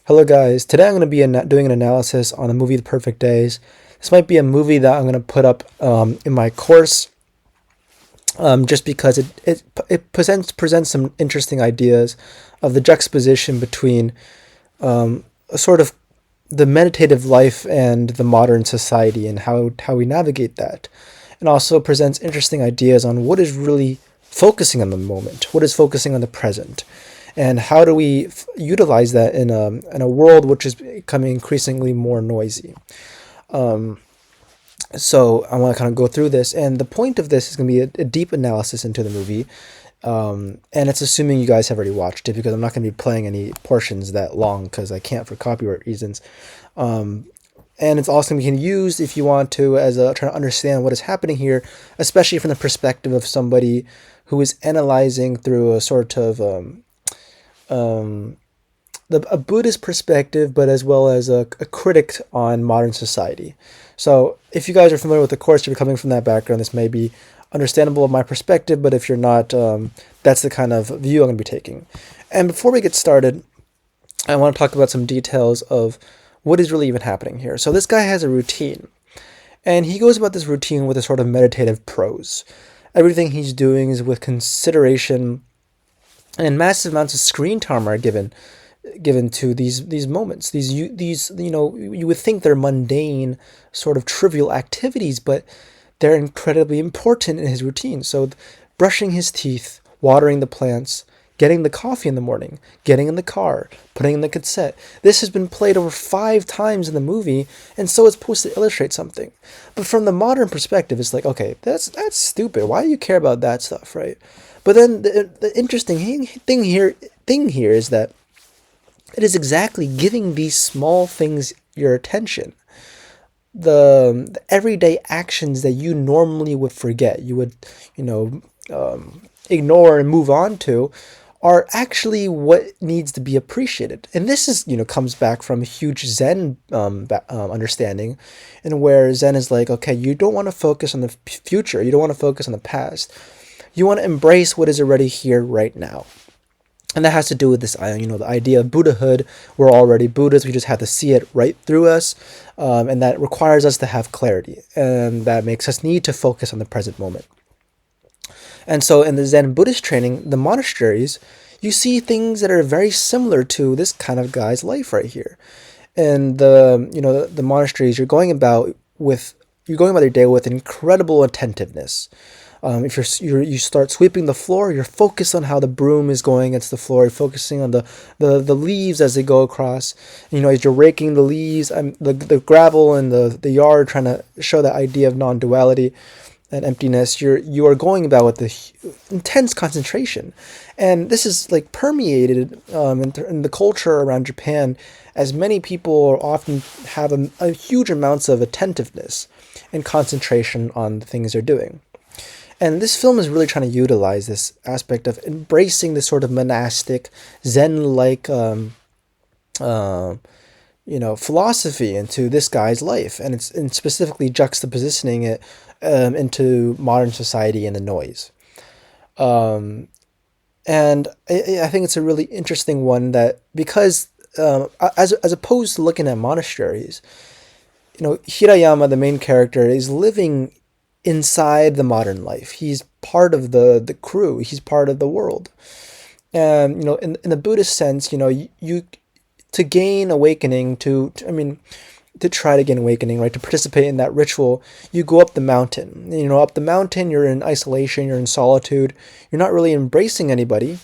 Hello guys, today I'm going to be doing an analysis on the movie The Perfect Days. This might be a movie that I'm going to put up in my course just because it presents some interesting ideas of the juxtaposition between a sort of the meditative life and the modern society and how we navigate that. And also presents interesting ideas on what is really focusing on the moment, what is focusing on the present, and how do we utilize that in a world which is becoming increasingly more noisy. So I want to kind of go through this, and the point of this is going to be a deep analysis into the movie, and it's assuming you guys have already watched it because I'm not going to be playing any portions that long because I can't for copyright reasons. And it's also going to be used if you want to as trying to understand what is happening here, especially from the perspective of somebody who is analyzing through a sort of a Buddhist perspective, but as well as a critic on modern society. So if you guys are familiar with the course, you're coming from that background, this may be understandable of my perspective, but if you're not, that's the kind of view I'm going to be taking. And before we get started, I want to talk about some details of what is really even happening here. So this guy has a routine, and he goes about this routine with a sort of meditative prose. Everything he's doing is with consideration, and massive amounts of screen time are given to these moments. These you would think they're mundane, sort of trivial activities, but they're incredibly important in his routine. So brushing his teeth, watering the plants, getting the coffee in the morning, getting in the car, putting in the cassette. This has been played over 5 times in the movie, and so it's supposed to illustrate something. But from the modern perspective, it's like, okay, that's stupid. Why do you care about that stuff, right? But then the interesting thing here is that it is exactly giving these small things your attention. The everyday actions that you normally would forget, you would, ignore and move on to, are actually what needs to be appreciated. And this is, comes back from a huge Zen understanding, and where Zen is like, okay, you don't want to focus on the future, you don't want to focus on the past. You want to embrace what is already here right now. And that has to do with this, the idea of Buddhahood. We're already Buddhists. We just have to see it right through us. And that requires us to have clarity. And that makes us need to focus on the present moment. And so in the Zen Buddhist training, the monasteries, you see things that are very similar to this kind of guy's life right here. And the monasteries, you're going about your day with incredible attentiveness. If you start sweeping the floor, you're focused on how the broom is going against the floor. You're focusing on the leaves as they go across. As you're raking the leaves, the gravel and the yard, trying to show that idea of non-duality and emptiness. You are going about with the intense concentration, and this is like permeated in the culture around Japan, as many people often have a huge amounts of attentiveness and concentration on the things they're doing. And this film is really trying to utilize this aspect of embracing this sort of monastic, Zen-like, philosophy into this guy's life, and specifically juxtapositioning it into modern society and the noise. And I think it's a really interesting one that because as opposed to looking at monasteries, Hirayama, the main character, is living inside the modern life. He's part of the crew. He's part of the world. And in the Buddhist sense, you to gain awakening, to try to gain awakening, right? To participate in that ritual, you go up the mountain. Up the mountain, you're in isolation, you're in solitude. You're not really embracing anybody.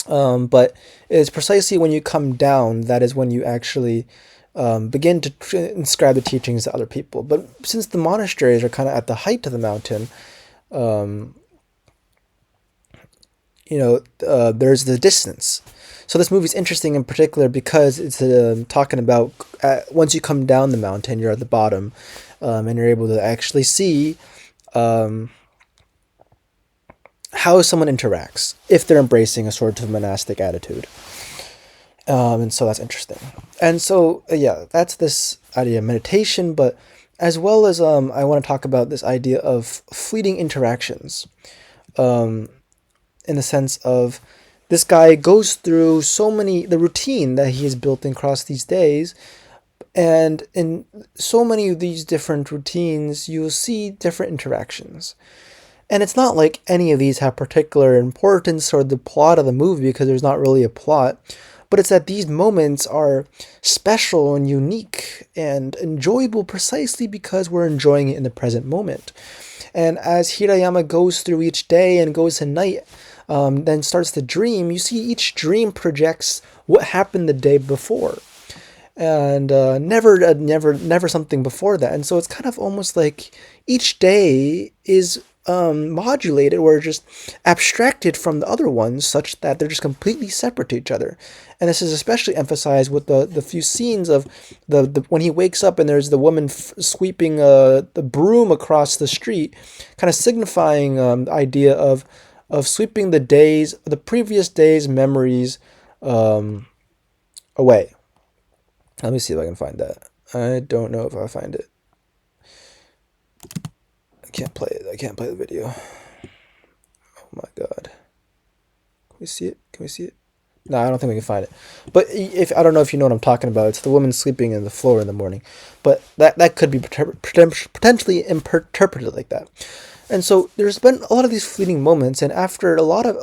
But it's precisely when you come down that is when you actually begin to inscribe the teachings to other people. But since the monasteries are kind of at the height of the mountain, there's the distance. So this movie is interesting in particular because it's talking about once you come down the mountain, you're at the bottom, and you're able to actually see how someone interacts if they're embracing a sort of monastic attitude. And so that's interesting. And so, that's this idea of meditation, but as well as I want to talk about this idea of fleeting interactions, in the sense of this guy goes through the routine that he has built across these days, and in so many of these different routines, you'll see different interactions. And it's not like any of these have particular importance or the plot of the movie, because there's not really a plot, but it's that these moments are special and unique and enjoyable precisely because we're enjoying it in the present moment. And as Hirayama goes through each day and goes to night, then starts to dream, you see each dream projects what happened the day before, and never something before that. And so it's kind of almost like each day is modulated or just abstracted from the other ones, such that they're just completely separate to each other. And this is especially emphasized with the few scenes of the when he wakes up and there's the woman sweeping the broom across the street, kind of signifying the idea of sweeping the previous day's memories away. Let me see if I can find that. I don't know if I'll find it. I can't play it. I can't play the video. Oh my god. Can we see it? Can we see it? No, I don't think we can find it. But if I don't know if you know what I'm talking about. It's the woman sleeping on the floor in the morning. But that could be potentially interpreted like that. And so there's been a lot of these fleeting moments, and after a lot of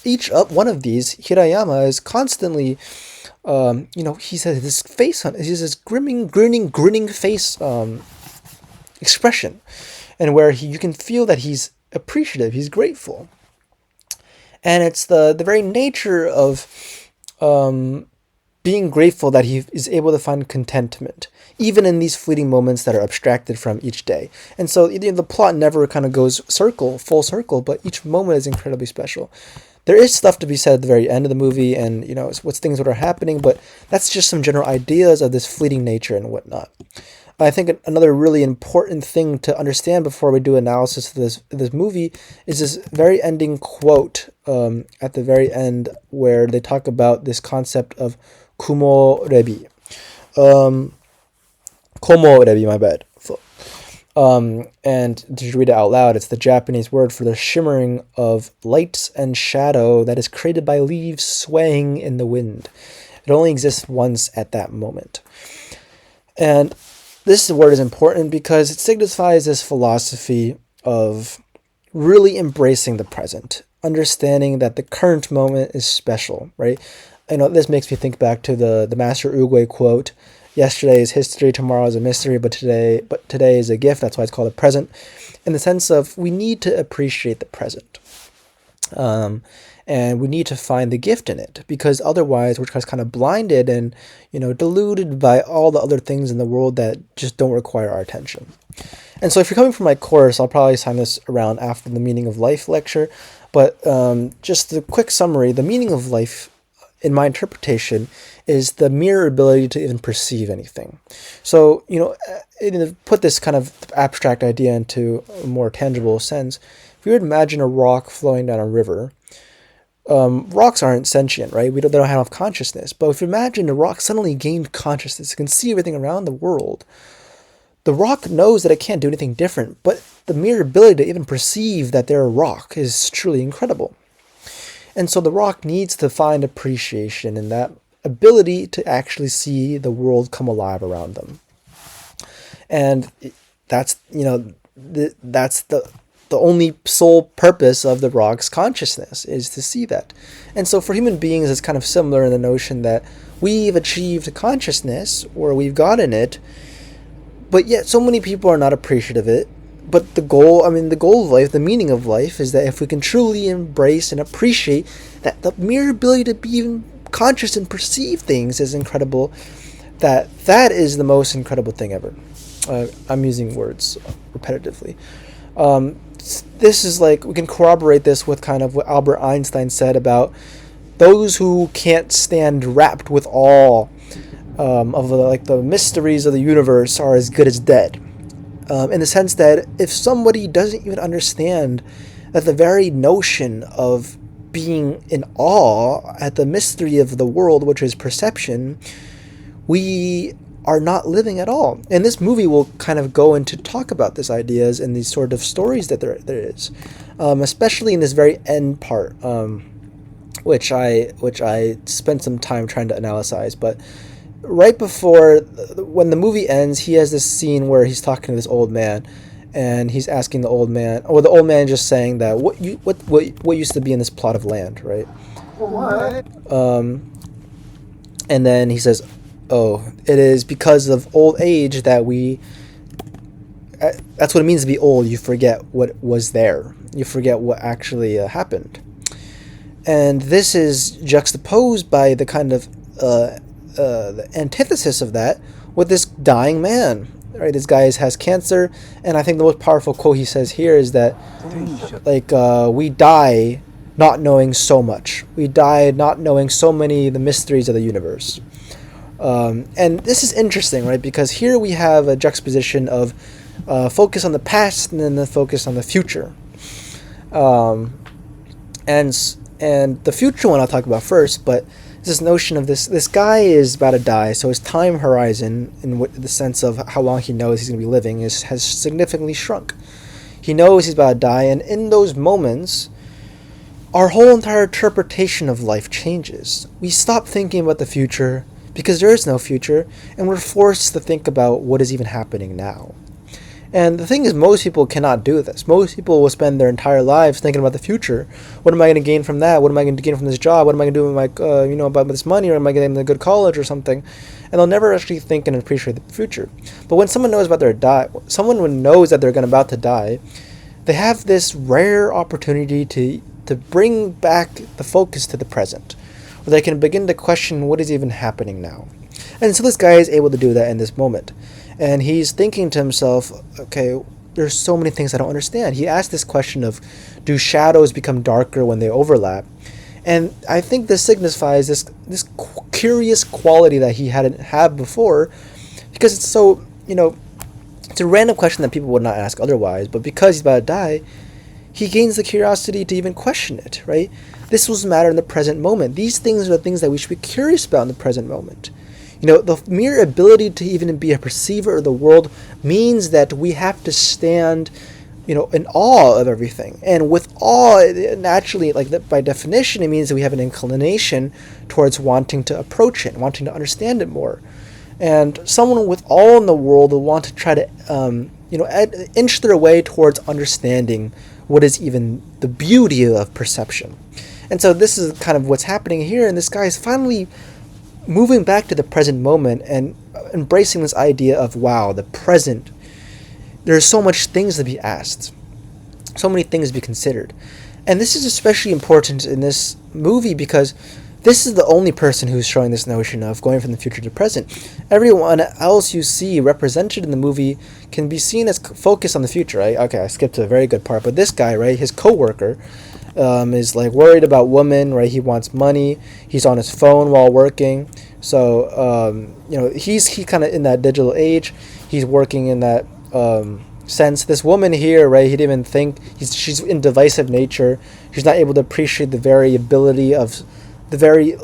each one of these, Hirayama is constantly, he says this face on, he has this grinning face expression, and where you can feel that he's appreciative, he's grateful, and it's the very nature of being grateful that he is able to find contentment, even in these fleeting moments that are abstracted from each day. And so the plot never kind of goes full circle, but each moment is incredibly special. There is stuff to be said at the very end of the movie, and what's things that are happening, but that's just some general ideas of this fleeting nature and whatnot. I think another really important thing to understand before we do analysis of this movie is this very ending quote at the very end, where they talk about this concept of kumo rebi. Komo rebi, my bad. And to read it out loud, it's the Japanese word for the shimmering of light and shadow that is created by leaves swaying in the wind. It only exists once at that moment. And this word is important because it signifies this philosophy of really embracing the present, understanding that the current moment is special, right? This makes me think back to the Master Uguay quote, "Yesterday is history, tomorrow is a mystery, but today is a gift." That's why it's called a present, in the sense of we need to appreciate the present. And we need to find the gift in it, because otherwise we're just kind of blinded and deluded by all the other things in the world that just don't require our attention. And so if you're coming from my course, I'll probably sign this around after the meaning of life lecture, but just the quick summary: the meaning of life, in my interpretation, is the mere ability to even perceive anything. So put this kind of abstract idea into a more tangible sense. If you would imagine a rock flowing down a river, rocks aren't sentient, right? They don't have consciousness. But if you imagine a rock suddenly gained consciousness, it can see everything around the world. The rock knows that it can't do anything different, but the mere ability to even perceive that they're a rock is truly incredible. And so the rock needs to find appreciation in that ability to actually see the world come alive around them. And that's the only sole purpose of the rock's consciousness, is to see that. And so for human beings, it's kind of similar in the notion that we've achieved consciousness, or we've gotten it, but yet so many people are not appreciative of it. But the goal of life, the meaning of life, is that if we can truly embrace and appreciate that the mere ability to be even conscious and perceive things is incredible, that is the most incredible thing ever. I'm using words repetitively. This is like, we can corroborate this with kind of what Albert Einstein said about those who can't stand wrapped with awe of the mysteries of the universe are as good as dead. In the sense that if somebody doesn't even understand that the very notion of being in awe at the mystery of the world, which is perception, we are not living at all. And this movie will kind of go into talk about these ideas and these sort of stories that there is, especially in this very end part. which I spent some time trying to analyze. But right before, when the movie ends, he has this scene where he's talking to this old man, and he's asking the old man, or the old man just saying that what used to be in this plot of land, right? What? And then he says, "Oh, it is because of old age that we." That's what it means to be old. You forget what was there. You forget what actually happened. And this is juxtaposed by the kind of the antithesis of that with this dying man. Right, this guy has cancer, and I think the most powerful quote he says here is that, like, we die not knowing so much. We die not knowing so many of the mysteries of the universe. And this is interesting, right? Because here we have a juxtaposition of focus on the past and then the focus on the future. And the future one I'll talk about first, but this notion of this guy is about to die, so his time horizon, in the sense of how long he knows he's going to be living, has significantly shrunk. He knows he's about to die, and in those moments, our whole entire interpretation of life changes. We stop thinking about the future because there is no future, and we're forced to think about what is even happening now. And the thing is, most people cannot do this. Most people will spend their entire lives thinking about the future. What am I going to gain from that? What am I going to gain from this job? What am I going to do with my, about this money? Or am I getting a good college or something? And they'll never actually think and appreciate the future. But when someone knows about someone who knows that they're about to die, they have this rare opportunity to bring back the focus to the present, where they can begin to question what is even happening now. And so this guy is able to do that in this moment. And he's thinking to himself, okay, there's so many things I don't understand. He asked this question of, do shadows become darker when they overlap? And I think this signifies this curious quality that he hadn't had before, because it's so, it's a random question that people would not ask otherwise, but because he's about to die, he gains the curiosity to even question it, right? This was a matter in the present moment. These things are the things that we should be curious about in the present moment. The mere ability to even be a perceiver of the world means that we have to stand, in awe of everything. And with awe, naturally, by definition, it means that we have an inclination towards wanting to approach it, wanting to understand it more. And someone with awe in the world will want to try to, inch their way towards understanding what is even the beauty of perception. And so this is kind of what's happening here, and this guy is finally moving back to the present moment and embracing this idea of, wow, the present, there's so much things to be asked, so many things to be considered. And this is especially important in this movie because this is the only person who's showing this notion of going from the future to the present. Everyone else you see represented in the movie can be seen as focused on the future, right? Okay, I skipped to a very good part, but this guy, right, his coworker, is worried about women, right? He wants money. He's on his phone while working. So, he's kind of in that digital age. He's working in that sense. This woman here, right? He didn't even think she's in divisive nature. She's not able to appreciate the variability of the very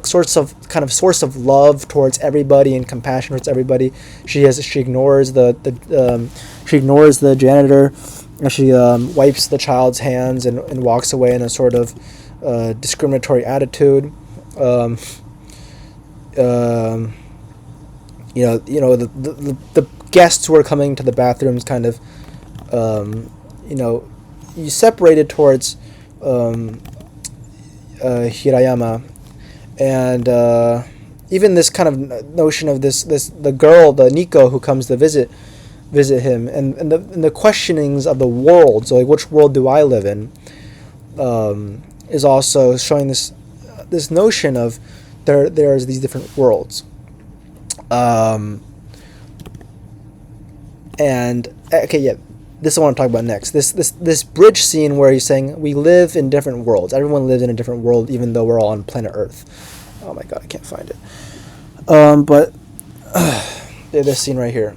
source of love towards everybody and compassion towards everybody. She ignores she ignores the janitor. She wipes the child's hands and walks away in a sort of discriminatory attitude. The guests who are coming to the bathrooms kind of, you separated towards Hirayama, and even this kind of notion of the girl, the Nico, who comes to visit him, and the questionings of the world, so which world do I live in, is also showing this notion of there's these different worlds. And okay, yeah, this is what I want to talk about next. This bridge scene where he's saying we live in different worlds. Everyone lives in a different world, even though we're all on planet Earth. Oh my God, I can't find it. But this scene right here.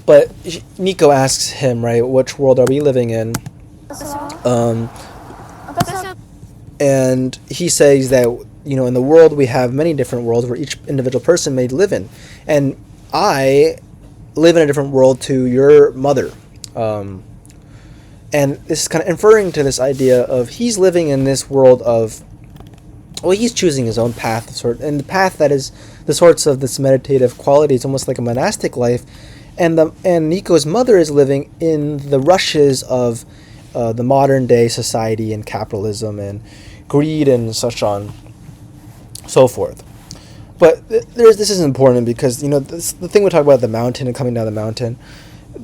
But Nico asks him, right, which world are we living in? And he says that, in the world we have many different worlds where each individual person may live in. And I live in a different world to your mother. And And this is kind of inferring to this idea of he's living in this world of, well, he's choosing his own path, and the path that is the sorts of this meditative quality. It's almost like a monastic life, and Nico's mother is living in the rushes of the modern day society and capitalism and greed and such on, so forth. But this is important because the thing we talk about the mountain and coming down the mountain.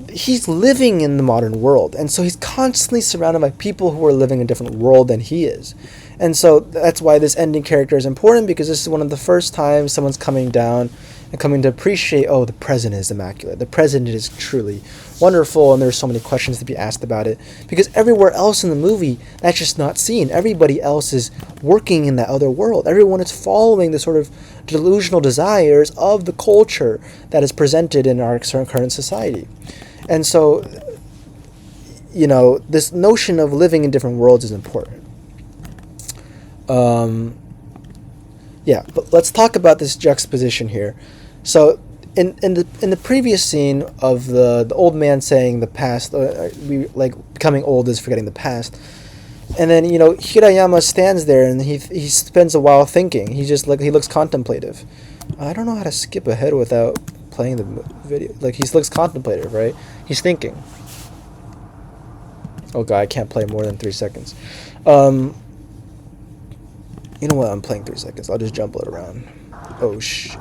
He's living in the modern world, and so he's constantly surrounded by people who are living in a different world than he is. And so that's why this ending character is important, because this is one of the first times someone's coming down and coming to appreciate, oh, the present is immaculate. The present is truly wonderful, and there's so many questions to be asked about it. Because everywhere else in the movie, that's just not seen. Everybody else is working in that other world. Everyone is following the sort of delusional desires of the culture that is presented in our current society. And so, this notion of living in different worlds is important. But let's talk about this juxtaposition here. So, in the previous scene of the old man saying the past, we like becoming old is forgetting the past, and then Hirayama stands there and he spends a while thinking. He looks contemplative. I don't know how to skip ahead without playing the video. Like, he looks contemplative, right? He's thinking. Oh god, I can't play more than 3 seconds. You know what? I'm playing 3 seconds. I'll just jumble it around. Oh shit.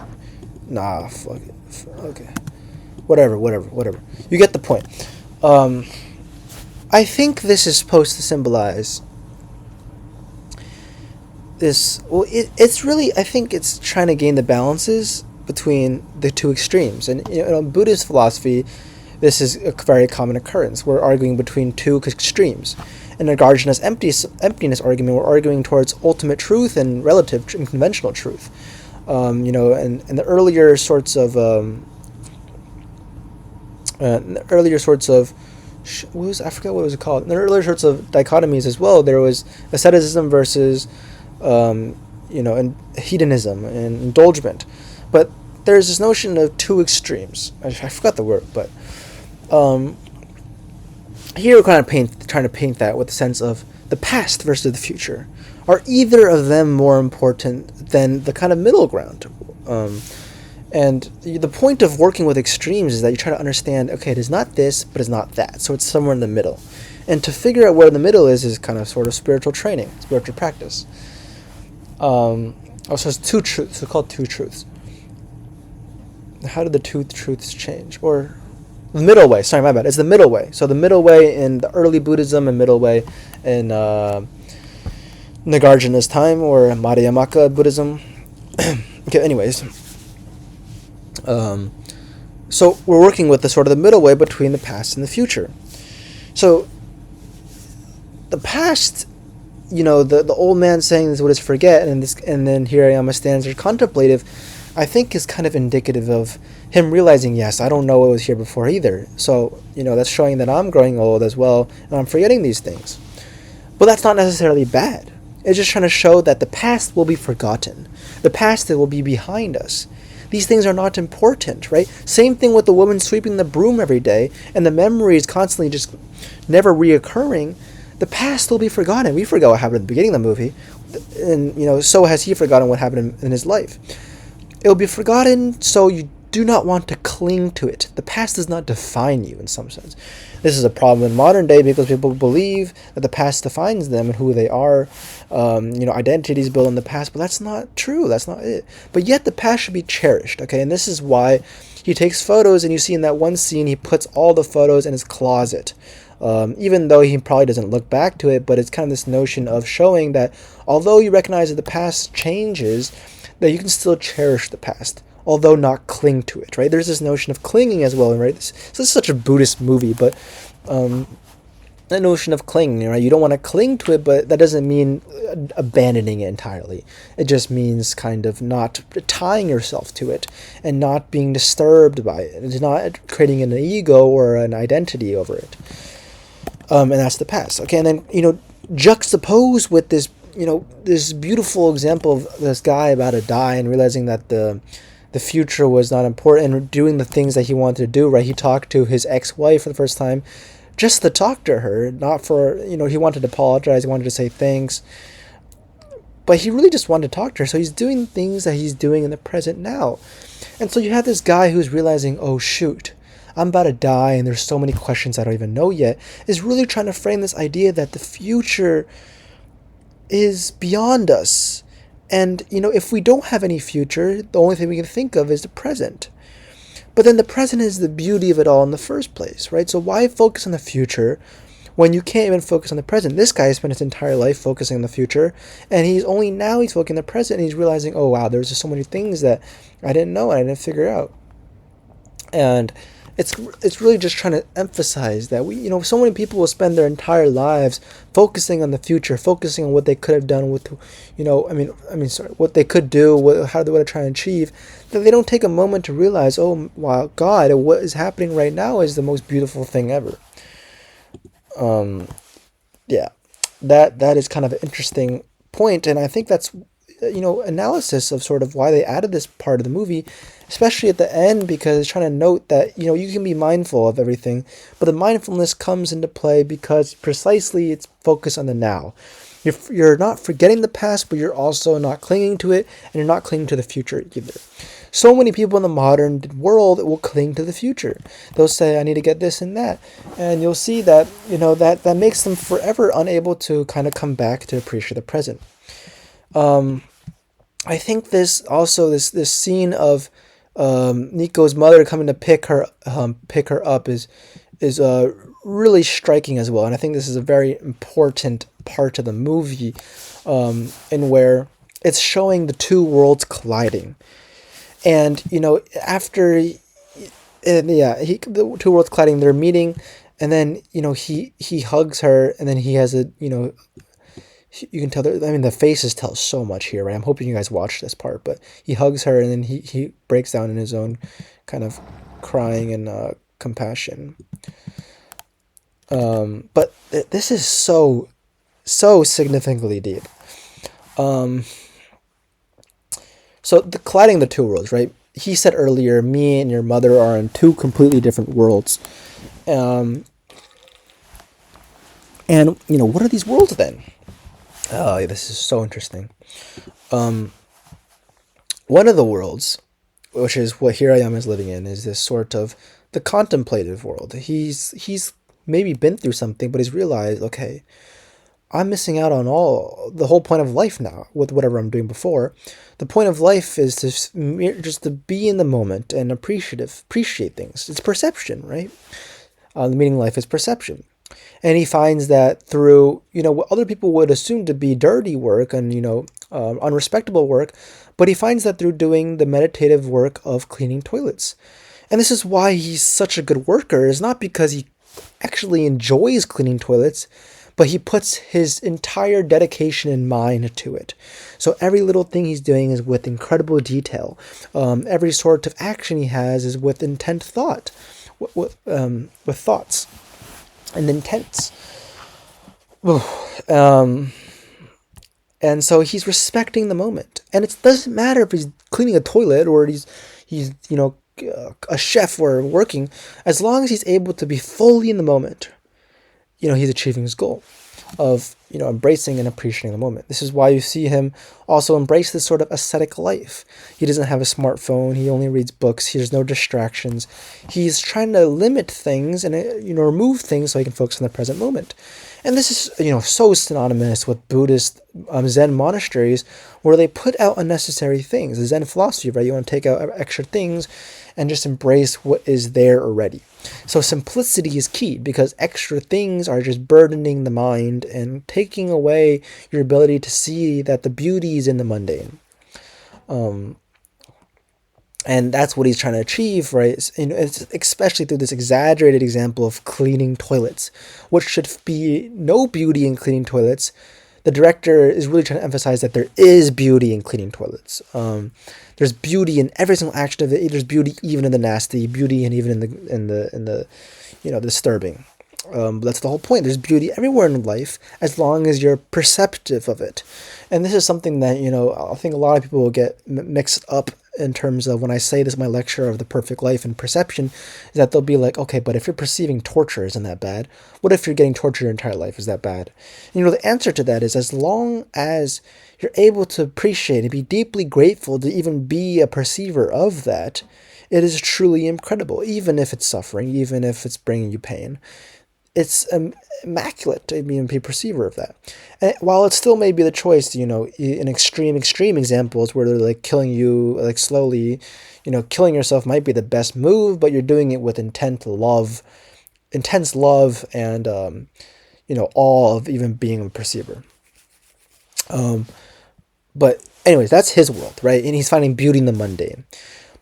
Nah, fuck it. Okay. Whatever. You get the point. I think this is supposed to symbolize this. Well, it's really, I think it's trying to gain the balances between the two extremes. And in Buddhist philosophy, this is a very common occurrence. We're arguing between two extremes. In the Nagarjuna's emptiness argument, we're arguing towards ultimate truth and relative and conventional truth. And the earlier sorts of I forget what it was called. In the earlier sorts of dichotomies as well, there was asceticism versus and hedonism and indulgence. But there's this notion of two extremes. I forgot the word, but here we're kind of trying to paint that with the sense of the past versus the future. Are either of them more important than the kind of middle ground? And the point of working with extremes is that you try to understand, okay, it is not this, but it's not that. So it's somewhere in the middle. And to figure out where the middle is kind of sort of spiritual training, spiritual practice. Also, it's two truths. It's called two truths. How did the two truths change? Or the middle way. Sorry, my bad. It's the middle way. So the middle way in the early Buddhism and middle way in Nagarjuna's time, or Madhyamaka Buddhism. Okay, anyways. So we're working with the sort of the middle way between the past and the future. So the past, the old man saying this, what is forget, and then Hirayama stands there contemplative, I think is kind of indicative of him realizing, yes, I don't know what was here before either. So, that's showing that I'm growing old as well, and I'm forgetting these things. But that's not necessarily bad. It's just trying to show that the past will be forgotten. The past that will be behind us. These things are not important, right? Same thing with the woman sweeping the broom every day, and the memory is constantly just never reoccurring. The past will be forgotten. We forgot what happened at the beginning of the movie, and so has he forgotten what happened in his life. It will be forgotten, so you do not want to cling to it. The past does not define you in some sense. This is a problem in modern day because people believe that the past defines them and who they are. Identities built on the past, but that's not true. That's not it. But yet the past should be cherished, okay? And this is why he takes photos, and you see in that one scene, he puts all the photos in his closet. Even though he probably doesn't look back to it, but it's kind of this notion of showing that although you recognize that the past changes, that you can still cherish the past, although not cling to it, right? There's this notion of clinging as well, right? So this is such a Buddhist movie, but that notion of clinging, right? You don't want to cling to it, but that doesn't mean abandoning it entirely. It just means kind of not tying yourself to it and not being disturbed by it. It's not creating an ego or an identity over it. And that's the past. Okay, and then, juxtaposed with this, this beautiful example of this guy about to die and realizing that the future was not important and doing the things that he wanted to do, right? He talked to his ex-wife for the first time, just to talk to her, not for, he wanted to apologize, he wanted to say thanks, but he really just wanted to talk to her. So he's doing things that he's doing in the present now. And so you have this guy who's realizing, oh shoot, I'm about to die and there's so many questions I don't even know yet, is really trying to frame this idea that the future is beyond us. And, if we don't have any future, the only thing we can think of is the present. But then the present is the beauty of it all in the first place, right? So why focus on the future when you can't even focus on the present? This guy spent his entire life focusing on the future, and he's focusing on the present, and he's realizing, oh wow, there's just so many things that I didn't know and I didn't figure out. And it's really just trying to emphasize that so many people will spend their entire lives focusing on the future, focusing on what they could have done with, what they could do, how they would try and achieve, that they don't take a moment to realize, oh wow, God, what is happening right now is the most beautiful thing ever. Yeah, that is kind of an interesting point, and I think that's analysis of sort of why they added this part of the movie, especially at the end, because it's trying to note that you can be mindful of everything, but the mindfulness comes into play because precisely it's focused on the now. You're not forgetting the past, but you're also not clinging to it, and you're not clinging to the future either. So many people in the modern world will cling to the future. They'll say, I need to get this and that. And you'll see that, that makes them forever unable to kind of come back to appreciate the present. I think this scene of Nico's mother coming to pick her up is really striking as well, and I think this is a very important part of the movie, in where it's showing the two worlds colliding, and the two worlds colliding, they're meeting, and then he hugs her, and then he has a you can tell the faces tell so much here, right? I'm hoping you guys watch this part, but he hugs her and then he breaks down in his own kind of crying and compassion. But this is so significantly deep. So colliding the two worlds, right? He said earlier, me and your mother are in two completely different worlds. And what are these worlds then? Oh, this is so interesting. One of the worlds, which is what Here I Am is living in, is this sort of the contemplative world. He's maybe been through something, but he's realized, okay, I'm missing out on the whole point of life now with whatever I'm doing before. The point of life is just to be in the moment and appreciate things. It's perception, right? The meaning of life is perception. And he finds that through, what other people would assume to be dirty work and, unrespectable work, but he finds that through doing the meditative work of cleaning toilets. And this is why he's such a good worker, is not because he actually enjoys cleaning toilets, but he puts his entire dedication and mind to it. So every little thing he's doing is with incredible detail. Every sort of action he has is with intent thought, with thoughts and intents. And so he's respecting the moment. And it doesn't matter if he's cleaning a toilet or he's a chef or working, as long as he's able to be fully in the moment, he's achieving his goal of, embracing and appreciating the moment. This is why you see him also embrace this sort of ascetic life. He doesn't have a smartphone. He only reads books. There's no distractions. He's trying to limit things and, remove things so he can focus on the present moment. And this is, so synonymous with Buddhist Zen monasteries, where they put out unnecessary things. The Zen philosophy, right? You want to take out extra things and just embrace what is there already. So simplicity is key, because extra things are just burdening the mind and taking away your ability to see that the beauty is in the mundane. And that's what he's trying to achieve, right? It's especially through this exaggerated example of cleaning toilets, which should be no beauty in cleaning toilets. The director is really trying to emphasize that there is beauty in cleaning toilets. There's beauty in every single action of it. There's beauty even in the nasty, beauty and even in the disturbing. That's the whole point. There's beauty everywhere in life as long as you're perceptive of it. And this is something that, I think a lot of people will get mixed up in terms of when I say this in my lecture of the perfect life and perception, is that they'll be like, okay, but if you're perceiving torture, isn't that bad? What if you're getting tortured your entire life? Is that bad? And, the answer to that is as long as you're able to appreciate and be deeply grateful to even be a perceiver of that, it is truly incredible, even if it's suffering, even if it's bringing you pain. It's immaculate to be a perceiver of that. And while it still may be the choice, in extreme examples where they're like killing you like slowly, killing yourself might be the best move, but you're doing it with intense love and, awe of even being a perceiver. But anyways, that's his world, right? And he's finding beauty in the mundane.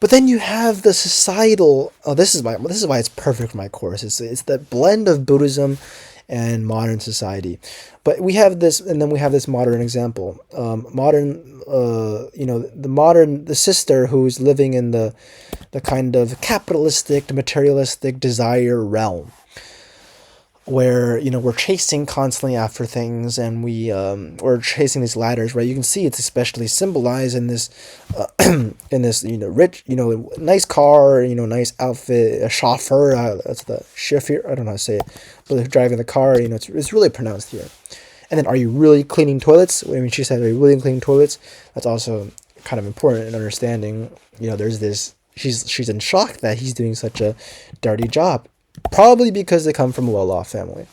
But then you have the societal. This is why it's perfect for my course. It's the blend of Buddhism and modern society. But we have this, and then we have this modern example. The sister who's living in the kind of capitalistic, materialistic desire realm, where we're chasing constantly after things, and we're chasing these ladders, right? You can see it's especially symbolized in this rich, nice car, nice outfit, a chauffeur, that's the chauffeur, I don't know how to say it, but they're driving the car, it's really pronounced here. And then, are you really cleaning toilets? She said, are you really cleaning toilets? That's also kind of important in understanding, there's this, she's in shock that he's doing such a dirty job. Probably because they come from a well-off family.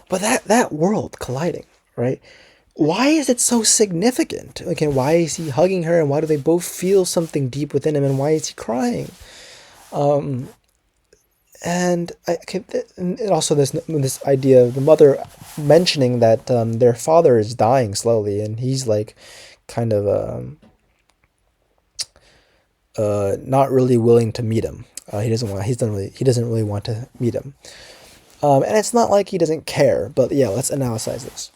But that world colliding, right? Why is it so significant? Okay, why is he hugging her, and why do they both feel something deep within him, and why is he crying? And also this idea of the mother mentioning that their father is dying slowly, and he's like kind of not really willing to meet him. He doesn't really want to meet him. And it's not like he doesn't care, but yeah, let's analyze this.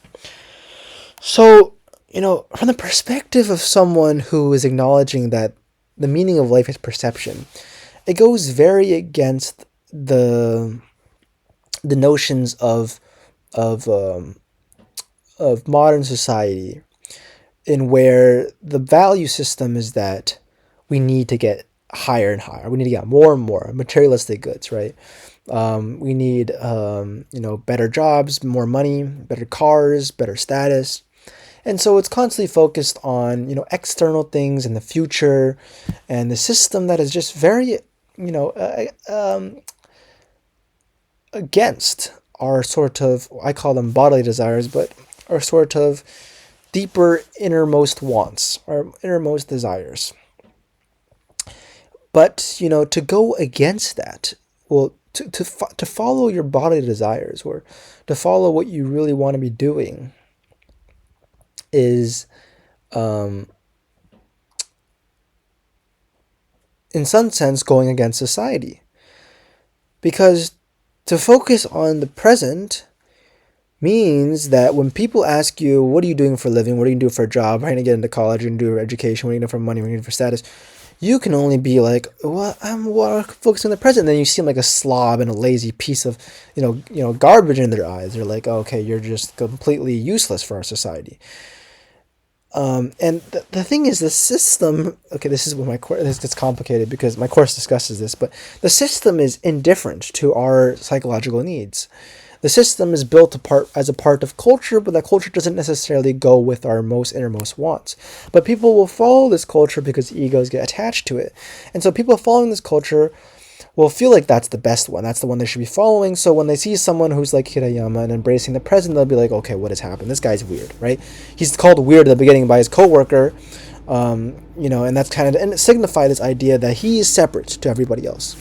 So, from the perspective of someone who is acknowledging that the meaning of life is perception, it goes very against the notions of modern society, in where the value system is that we need to get higher and higher. We need to get more and more materialistic goods, right? We need, better jobs, more money, better cars, better status. And so it's constantly focused on, external things in the future, and the system that is just very, against our sort of, I call them bodily desires, but our sort of deeper innermost wants, our innermost desires. But, to go against that, well, to follow your bodily desires, or to follow what you really want to be doing, is, in some sense, going against society. Because to focus on the present means that when people ask you, what are you doing for a living? What are you doing for a job? How are you going to get into college? Are you going to do education? What are you going to do for money? What are you going to do for status? You can only be like, well, I'm focusing on the present. And then you seem like a slob and a lazy piece of, garbage in their eyes. They're like, okay, you're just completely useless for our society. And the thing is, the system, okay, this is what my course, this gets complicated because my course discusses this, but the system is indifferent to our psychological needs. The system is built as a part of culture, but that culture doesn't necessarily go with our most innermost wants. But people will follow this culture because egos get attached to it. And so people following this culture will feel like that's the best one. That's the one they should be following. So when they see someone who's like Hirayama and embracing the present, they'll be like, okay, what has happened? This guy's weird, right? He's called weird at the beginning by his coworker, and that's kind of, and it signifies this idea that he is separate to everybody else.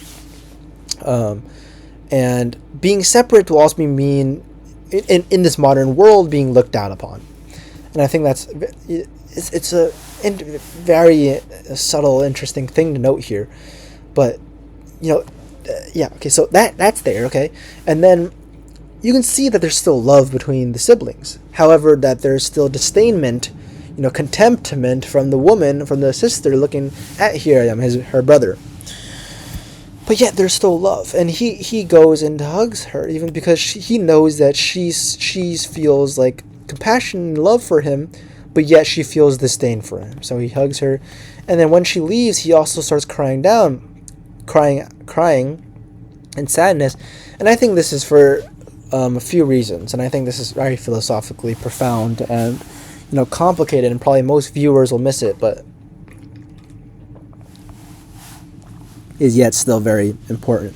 And being separate will also mean, in this modern world, being looked down upon. And I think it's a very subtle, interesting thing to note here. But, okay, so that's there, okay? And then you can see that there's still love between the siblings. However, that there's still disdainment, contemptment from the woman, from the sister looking at Hirayama, her brother. but yet there's still love, and he goes and hugs her, even because he knows that she feels like compassion and love for him, but yet she feels disdain for him. So he hugs her, and then when she leaves, he also starts crying in sadness. And I think this is for a few reasons, and I think this is very philosophically profound and complicated, and probably most viewers will miss it, but is yet still very important.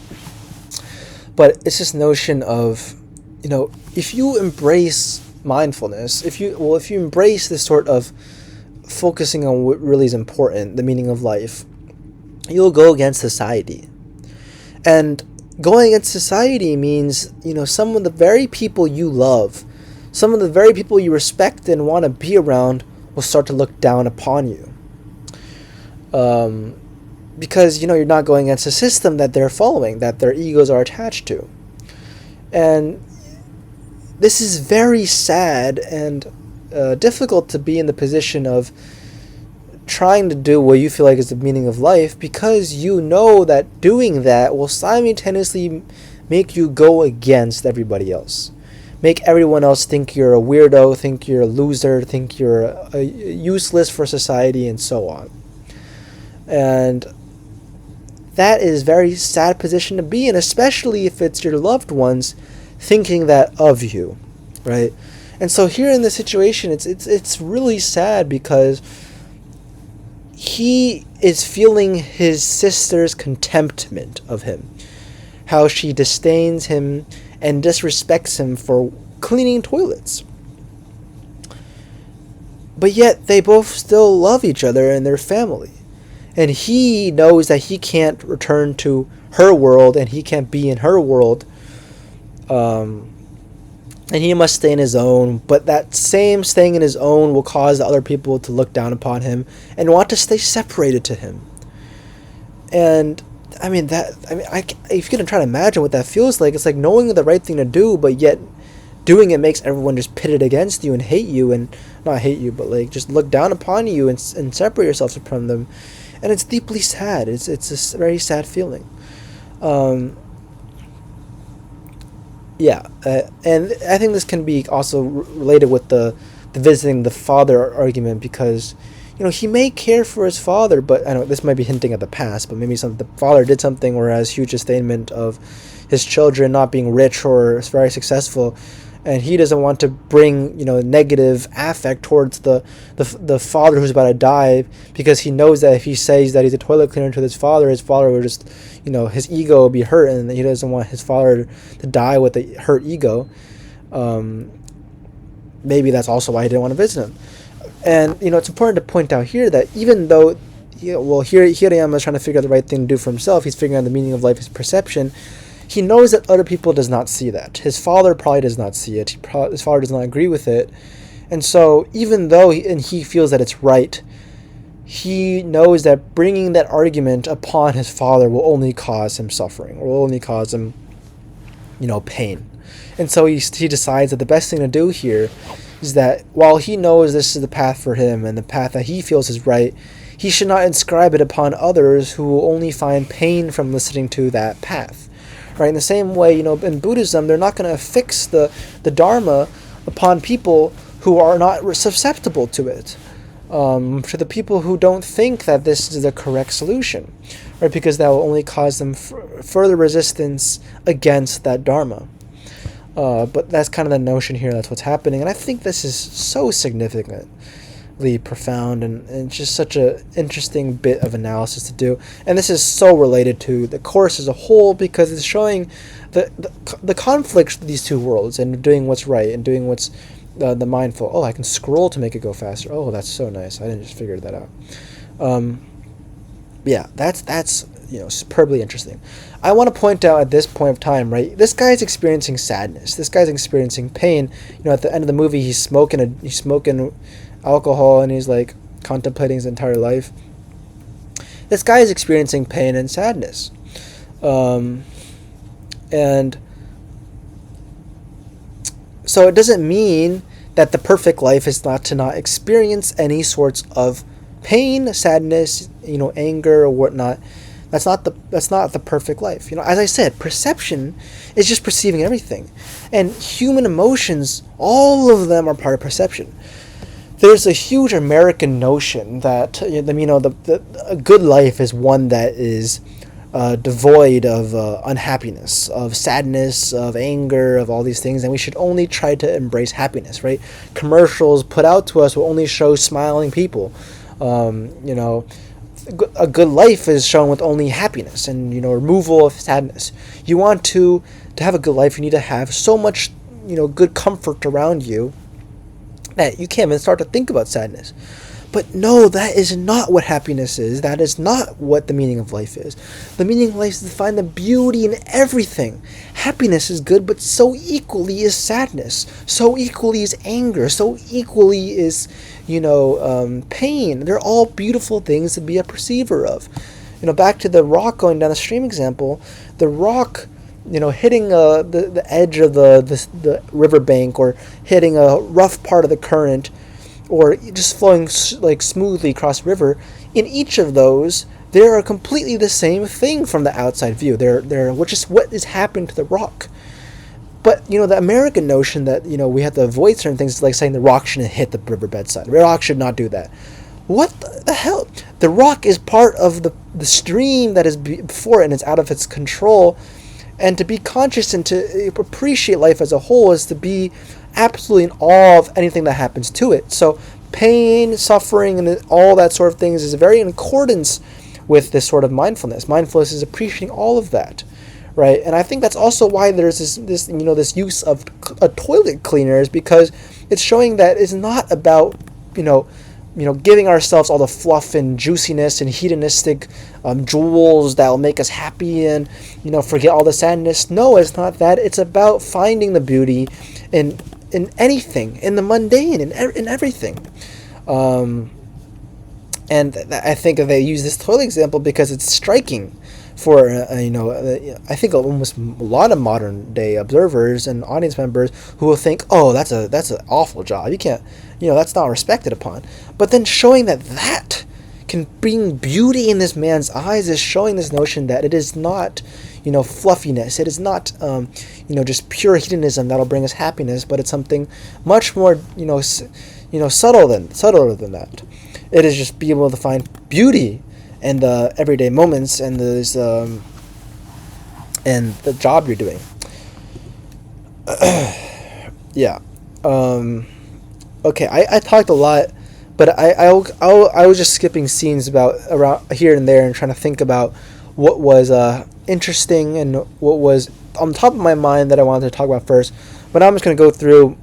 But it's this notion of, if you embrace mindfulness, if you embrace this sort of focusing on what really is important, the meaning of life, you'll go against society. And going against society means, some of the very people you love, some of the very people you respect and want to be around will start to look down upon you. Because, you're not going against a system that they're following, that their egos are attached to. And this is very sad and difficult to be in the position of trying to do what you feel like is the meaning of life, because you know that doing that will simultaneously make you go against everybody else. Make everyone else think you're a weirdo, think you're a loser, think you're useless for society, and so on. And that is a very sad position to be in, especially if it's your loved ones thinking that of you, right? And so here in this situation, it's really sad, because he is feeling his sister's contemptment of him, how she disdains him and disrespects him for cleaning toilets. But yet they both still love each other and their family. And he knows that he can't return to her world, and he can't be in her world. And he must stay in his own. But that same staying in his own will cause the other people to look down upon him and want to stay separated to him. And if you're gonna try to imagine what that feels like, it's like knowing the right thing to do, but yet doing it makes everyone just pitted against you and hate you, and not hate you, but like just look down upon you and separate yourself from them. And it's deeply sad. It's a very sad feeling. And I think this can be also related with the visiting the father argument, because he may care for his father, but I know this might be hinting at the past, but maybe the father did something or has huge disdainment of his children not being rich or very successful, and he doesn't want to bring negative affect towards the father who's about to die, because he knows that if he says that he's a toilet cleaner to his father will just his ego will be hurt, and he doesn't want his father to die with a hurt ego. Maybe that's also why he didn't want to visit him. And it's important to point out here that even though Hirayama is trying to figure out the right thing to do for himself, he's figuring out the meaning of life, his perception. He knows that other people does not see that. His father probably does not see it. His father does not agree with it. And so even though he feels that it's right, he knows that bringing that argument upon his father will only cause him suffering, or will only cause him, pain. And so he decides that the best thing to do here is that while he knows this is the path for him and the path that he feels is right, he should not inscribe it upon others who will only find pain from listening to that path. Right? In the same way, in Buddhism, they're not going to affix the Dharma upon people who are not susceptible to it. To the people who don't think that this is the correct solution, right? Because that will only cause them further resistance against that Dharma. But that's kind of the notion here. That's what's happening. And I think this is so significantly profound, and just such an interesting bit of analysis to do. And this is so related to the course as a whole, because it's showing the conflict of these two worlds, and doing what's right and doing what's the mindful. Oh, I can scroll to make it go faster. Oh, that's so nice. I didn't just figure that out. That's superbly interesting. I want to point out at this point of time, right? This guy's experiencing sadness. This guy's experiencing pain. At the end of the movie, he's smoking alcohol, and he's like contemplating his entire life. This guy is experiencing pain and sadness, and so it doesn't mean that the perfect life is not to not experience any sorts of pain, sadness, anger or whatnot. That's not the perfect life. You know, as I said, perception is just perceiving everything, and human emotions, all of them are part of perception. There's a huge American notion that a good life is one that is devoid of unhappiness, of sadness, of anger, of all these things, and we should only try to embrace happiness, right? Commercials put out to us will only show smiling people. You know, a good life is shown with only happiness and, you know, removal of sadness. You want to have a good life, you need to have so much, you know, good comfort around you that you can't even start to think about sadness. But no, that is not what happiness is. That is not what the meaning of life is. The meaning of life is to find the beauty in everything. Happiness is good, but so equally is sadness. So equally is anger. So equally is, pain. They're all beautiful things to be a perceiver of. You know, back to the rock going down the stream example, the rock, hitting the edge of the riverbank, or hitting a rough part of the current, or just flowing like smoothly across the river. In each of those, they are completely the same thing from the outside view. They're which is what is happening to the rock. But the American notion that we have to avoid certain things is like saying the rock shouldn't hit the riverbed side. The rock should not do that. What the hell? The rock is part of the stream that is before it, and it's out of its control. And to be conscious and to appreciate life as a whole is to be absolutely in awe of anything that happens to it. So pain, suffering, and all that sort of things is very in accordance with this sort of mindfulness. Mindfulness is appreciating all of that, right? And I think that's also why there's this use of toilet cleaners, because it's showing that it's not about giving ourselves all the fluff and juiciness and hedonistic jewels that will make us happy and forget all the sadness. No, it's not that. It's about finding the beauty in anything, in the mundane, in everything. And I think they use this toilet example because it's striking for I think almost a lot of modern day observers and audience members who will think, oh, that's an awful job. You can't, that's not respected upon. But then showing that can bring beauty in this man's eyes is showing this notion that it is not, fluffiness. It is not, just pure hedonism that'll bring us happiness, but it's something much more, subtler than that. It is just being able to find beauty in the everyday moments and and the job you're doing. Yeah. Okay. I talked a lot, but I was just skipping scenes around here and there and trying to think about what was interesting and what was on top of my mind that I wanted to talk about first. But I'm just going to go through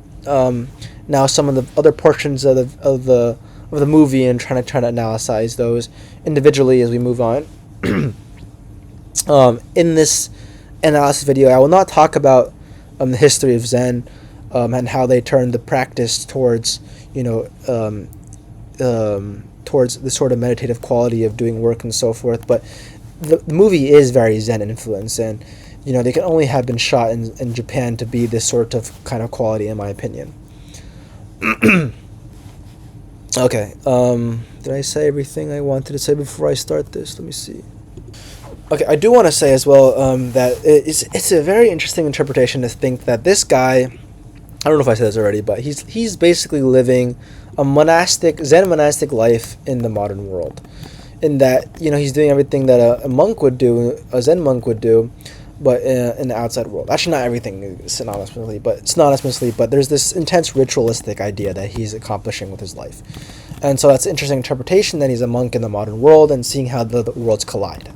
now some of the other portions of the movie and trying to analyze those individually as we move on. In this analysis video, I will not talk about the history of Zen and how they turned the practice towards towards the sort of meditative quality of doing work and so forth. But the movie is very Zen influenced, and they can only have been shot in Japan to be this sort of kind of quality, in my opinion. Okay, did I say everything I wanted to say before I start this? Let me see. Okay, I do want to say as well that it's a very interesting interpretation to think that this guy, I don't know if I said this already, but he's basically living a Zen monastic life in the modern world. In that, he's doing everything that a monk would do, a Zen monk would do, but in the outside world. Actually, not everything synonymously, but there's this intense ritualistic idea that he's accomplishing with his life. And so that's an interesting interpretation that he's a monk in the modern world, and seeing how the worlds collide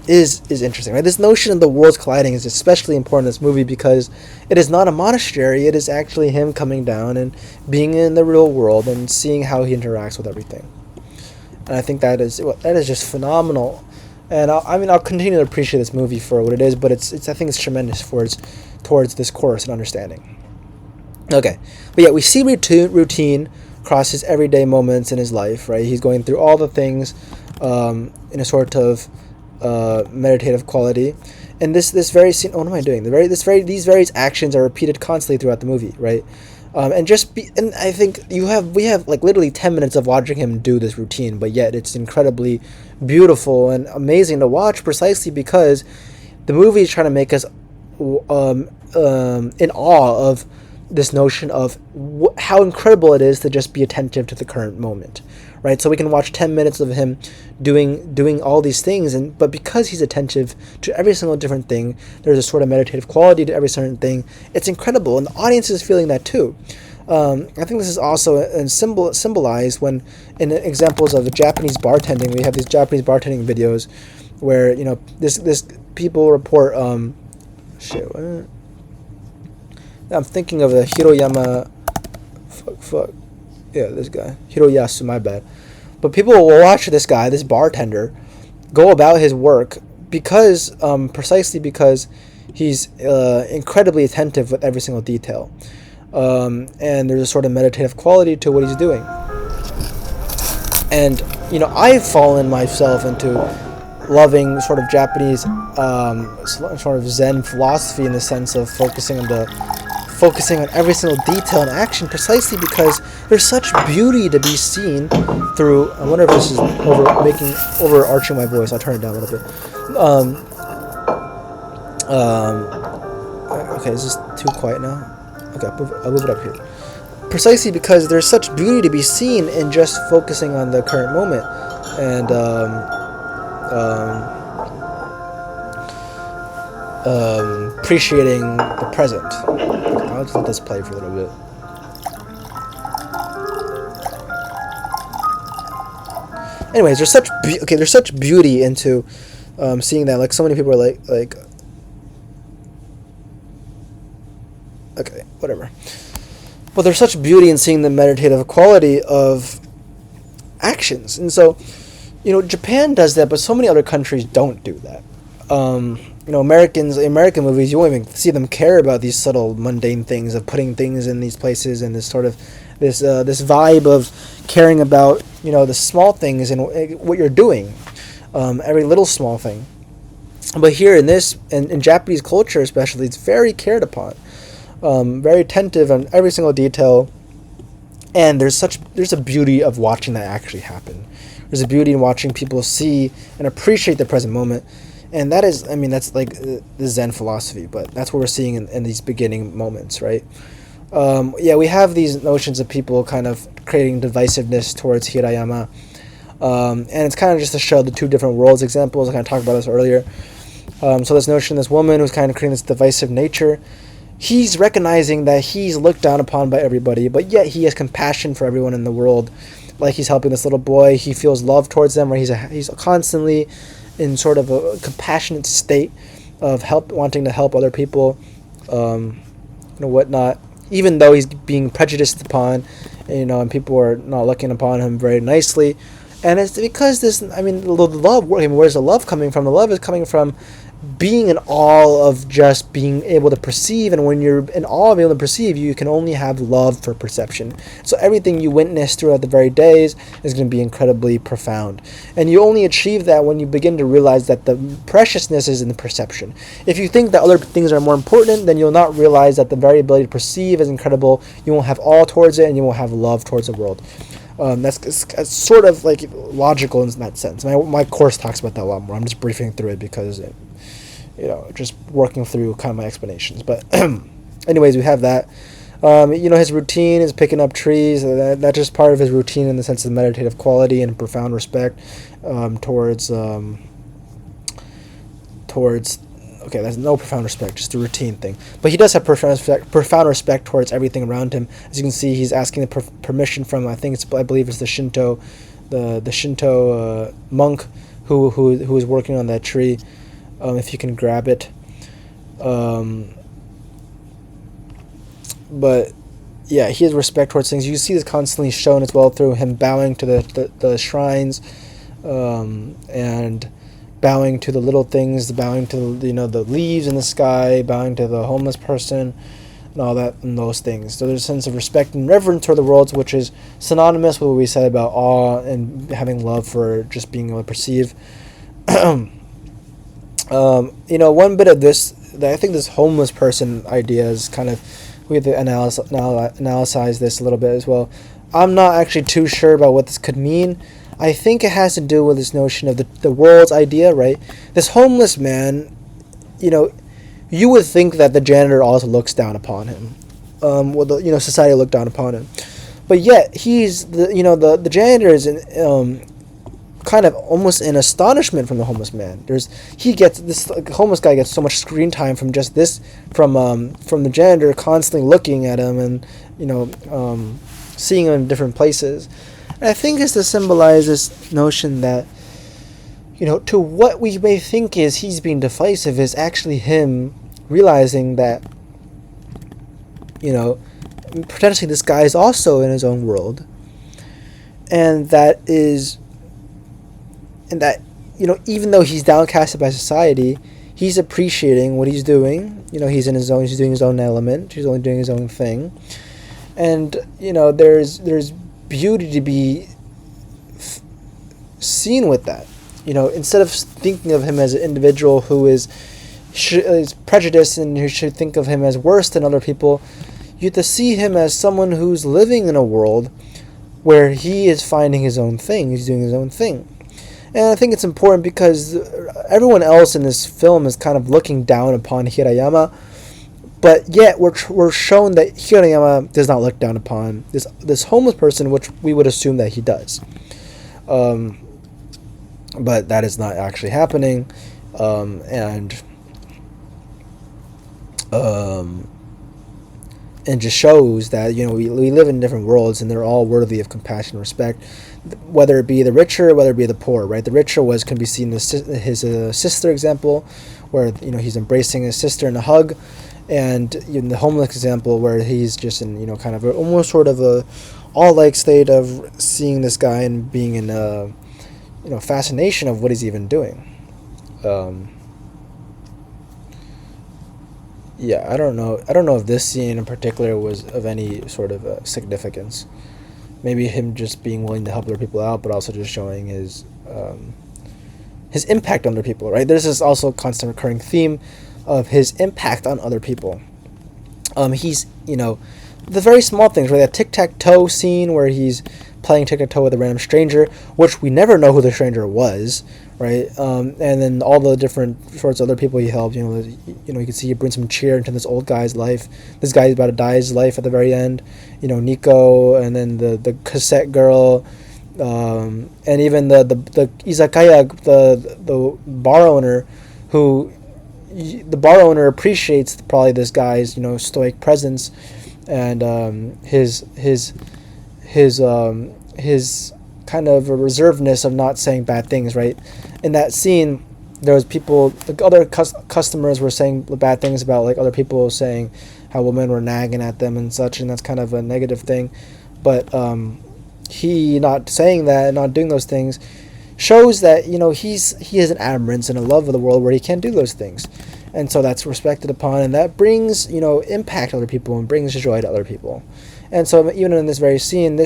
is interesting, right? This notion of the worlds colliding is especially important in this movie because it is not a monastery. It is actually him coming down and being in the real world and seeing how he interacts with everything. And I think that is just phenomenal. And I'll continue to appreciate this movie for what it is, but I think it's tremendous towards this course and understanding. Okay, but yeah, we see routine across his everyday moments in his life, right? He's going through all the things in a sort of meditative quality, and this very scene. Oh, what am I doing? These various actions are repeated constantly throughout the movie, right? And I think we have like literally 10 minutes of watching him do this routine, but yet it's incredibly beautiful and amazing to watch, precisely because the movie is trying to make us in awe of this notion of how incredible it is to just be attentive to the current moment, right? So we can watch 10 minutes of him doing all these things, but because he's attentive to every single different thing, there's a sort of meditative quality to every certain thing. It's incredible, and the audience is feeling that too. I think this is also symbolized when in examples of the Japanese bartending. We have these Japanese bartending videos where this people report what? I'm thinking of the Hiroyama. Yeah, this guy Hiroyasu. My bad. But people will watch this guy, this bartender, go about his work precisely because he's incredibly attentive with every single detail, and there's a sort of meditative quality to what he's doing. And I've fallen myself into loving sort of Japanese sort of Zen philosophy in the sense of focusing on every single detail and action, precisely because there's such beauty to be seen through. I wonder if this is overarching my voice. I'll turn it down a little bit. Okay, is this too quiet now? Okay, I'll move it up here. Precisely because there's such beauty to be seen in just focusing on the current moment, and appreciating the present. I'll just let this play for a little bit. Anyways, there's such beauty into seeing that. Like, so many people are like okay, whatever. But there's such beauty in seeing the meditative quality of actions, and so Japan does that, but so many other countries don't do that. American movies, you won't even see them care about these subtle, mundane things of putting things in these places, and this sort of this vibe of caring about the small things and what you're doing, every little small thing. But here in Japanese culture especially, it's very cared upon, very attentive on every single detail, and there's a beauty of watching that actually happen. There's a beauty in watching people see and appreciate the present moment. And that's like the Zen philosophy, but that's what we're seeing in these beginning moments, right? We have these notions of people kind of creating divisiveness towards Hirayama. And it's kind of just to show the two different worlds examples. I kind of talked about this earlier. So this notion, this woman who's kind of creating this divisive nature, he's recognizing that he's looked down upon by everybody, but yet he has compassion for everyone in the world. Like, he's helping this little boy, he feels love towards them, or he's constantly in sort of a compassionate state of wanting to help other people, whatnot, even though he's being prejudiced upon, and people are not looking upon him very nicely. And it's because the love, where's the love coming from? The love is coming from being in awe of just being able to perceive, and when you're in awe of being able to perceive, you can only have love for perception. So everything you witness throughout the very days is going to be incredibly profound, and you only achieve that when you begin to realize that the preciousness is in the perception. If you think that other things are more important, then you'll not realize that the very ability to perceive is incredible. You won't have awe towards it, and you won't have love towards the world. That's sort of like logical in that sense. My course talks about that a lot more. I'm just briefing through it because just working through kind of my explanations. But anyways, we have that. His routine is picking up trees. That's just part of his routine in the sense of meditative quality and profound respect towards. Okay, that's no profound respect, just a routine thing. But he does have profound respect towards everything around him. As you can see, he's asking the permission from, I believe it's the Shinto monk who is working on that tree. If you can grab it. But yeah, he has respect towards things. You see this constantly shown as well through him bowing to the shrines, and bowing to the little things, bowing to the leaves in the sky, bowing to the homeless person, and all that, and those things. So there's a sense of respect and reverence toward the worlds, which is synonymous with what we said about awe and having love for just being able to perceive. One bit of this, I think this homeless person idea is kind of we have to analyze this a little bit as well. I'm not actually too sure about what this could mean. I think it has to do with this notion of the world's idea, right? This homeless man, you know, you would think that the janitor also looks down upon him. Society looked down upon him. But yet, the janitor is kind of almost in astonishment from the homeless man. This homeless guy gets so much screen time from just this, from the janitor constantly looking at him and, seeing him in different places. And I think it's to symbolize this notion that, to what we may think is he's being divisive is actually him realizing that, potentially this guy is also in his own world. And that, even though he's downcasted by society, he's appreciating what he's doing. He's doing his own element. He's only doing his own thing. And, there's beauty to be seen with that. Instead of thinking of him as an individual who is prejudiced and who should think of him as worse than other people, you have to see him as someone who's living in a world where he is finding his own thing. He's doing his own thing. And I think it's important because everyone else in this film is kind of looking down upon Hirayama, but yet we're shown that Hirayama does not look down upon this homeless person, which we would assume that he does. But that is not actually happening, and just shows that we live in different worlds and they're all worthy of compassion and respect, whether it be the richer, whether it be the poor, right? The richer can be seen in his sister example, where he's embracing his sister in a hug, and in the homeless example where he's just in kind of almost sort of a all-like state of seeing this guy and being in a fascination of what he's even doing. I don't know if this scene in particular was of any sort of significance. Maybe him just being willing to help other people out, but also just showing his impact on other people, right? There's this also constant recurring theme of his impact on other people. He's, the very small things, right? That tic-tac-toe scene where he's playing tic-tac-toe with a random stranger, which we never know who the stranger was, right? And then all the different sorts of other people he helped, you can see he brings some cheer into this old guy's life. This guy's about to die his life at the very end. Nico, and then the cassette girl, and even the izakaya, the bar owner, who the bar owner appreciates probably this guy's stoic presence and his kind of a reservedness of not saying bad things, right? In that scene, there was people, other customers were saying bad things about other people, saying how women were nagging at them and such, and that's kind of a negative thing. But he not saying that, not doing those things, shows that he has an admirance and a love of the world where he can't do those things, and so that's respected upon, and that brings impact to other people and brings joy to other people. And so even in this very scene,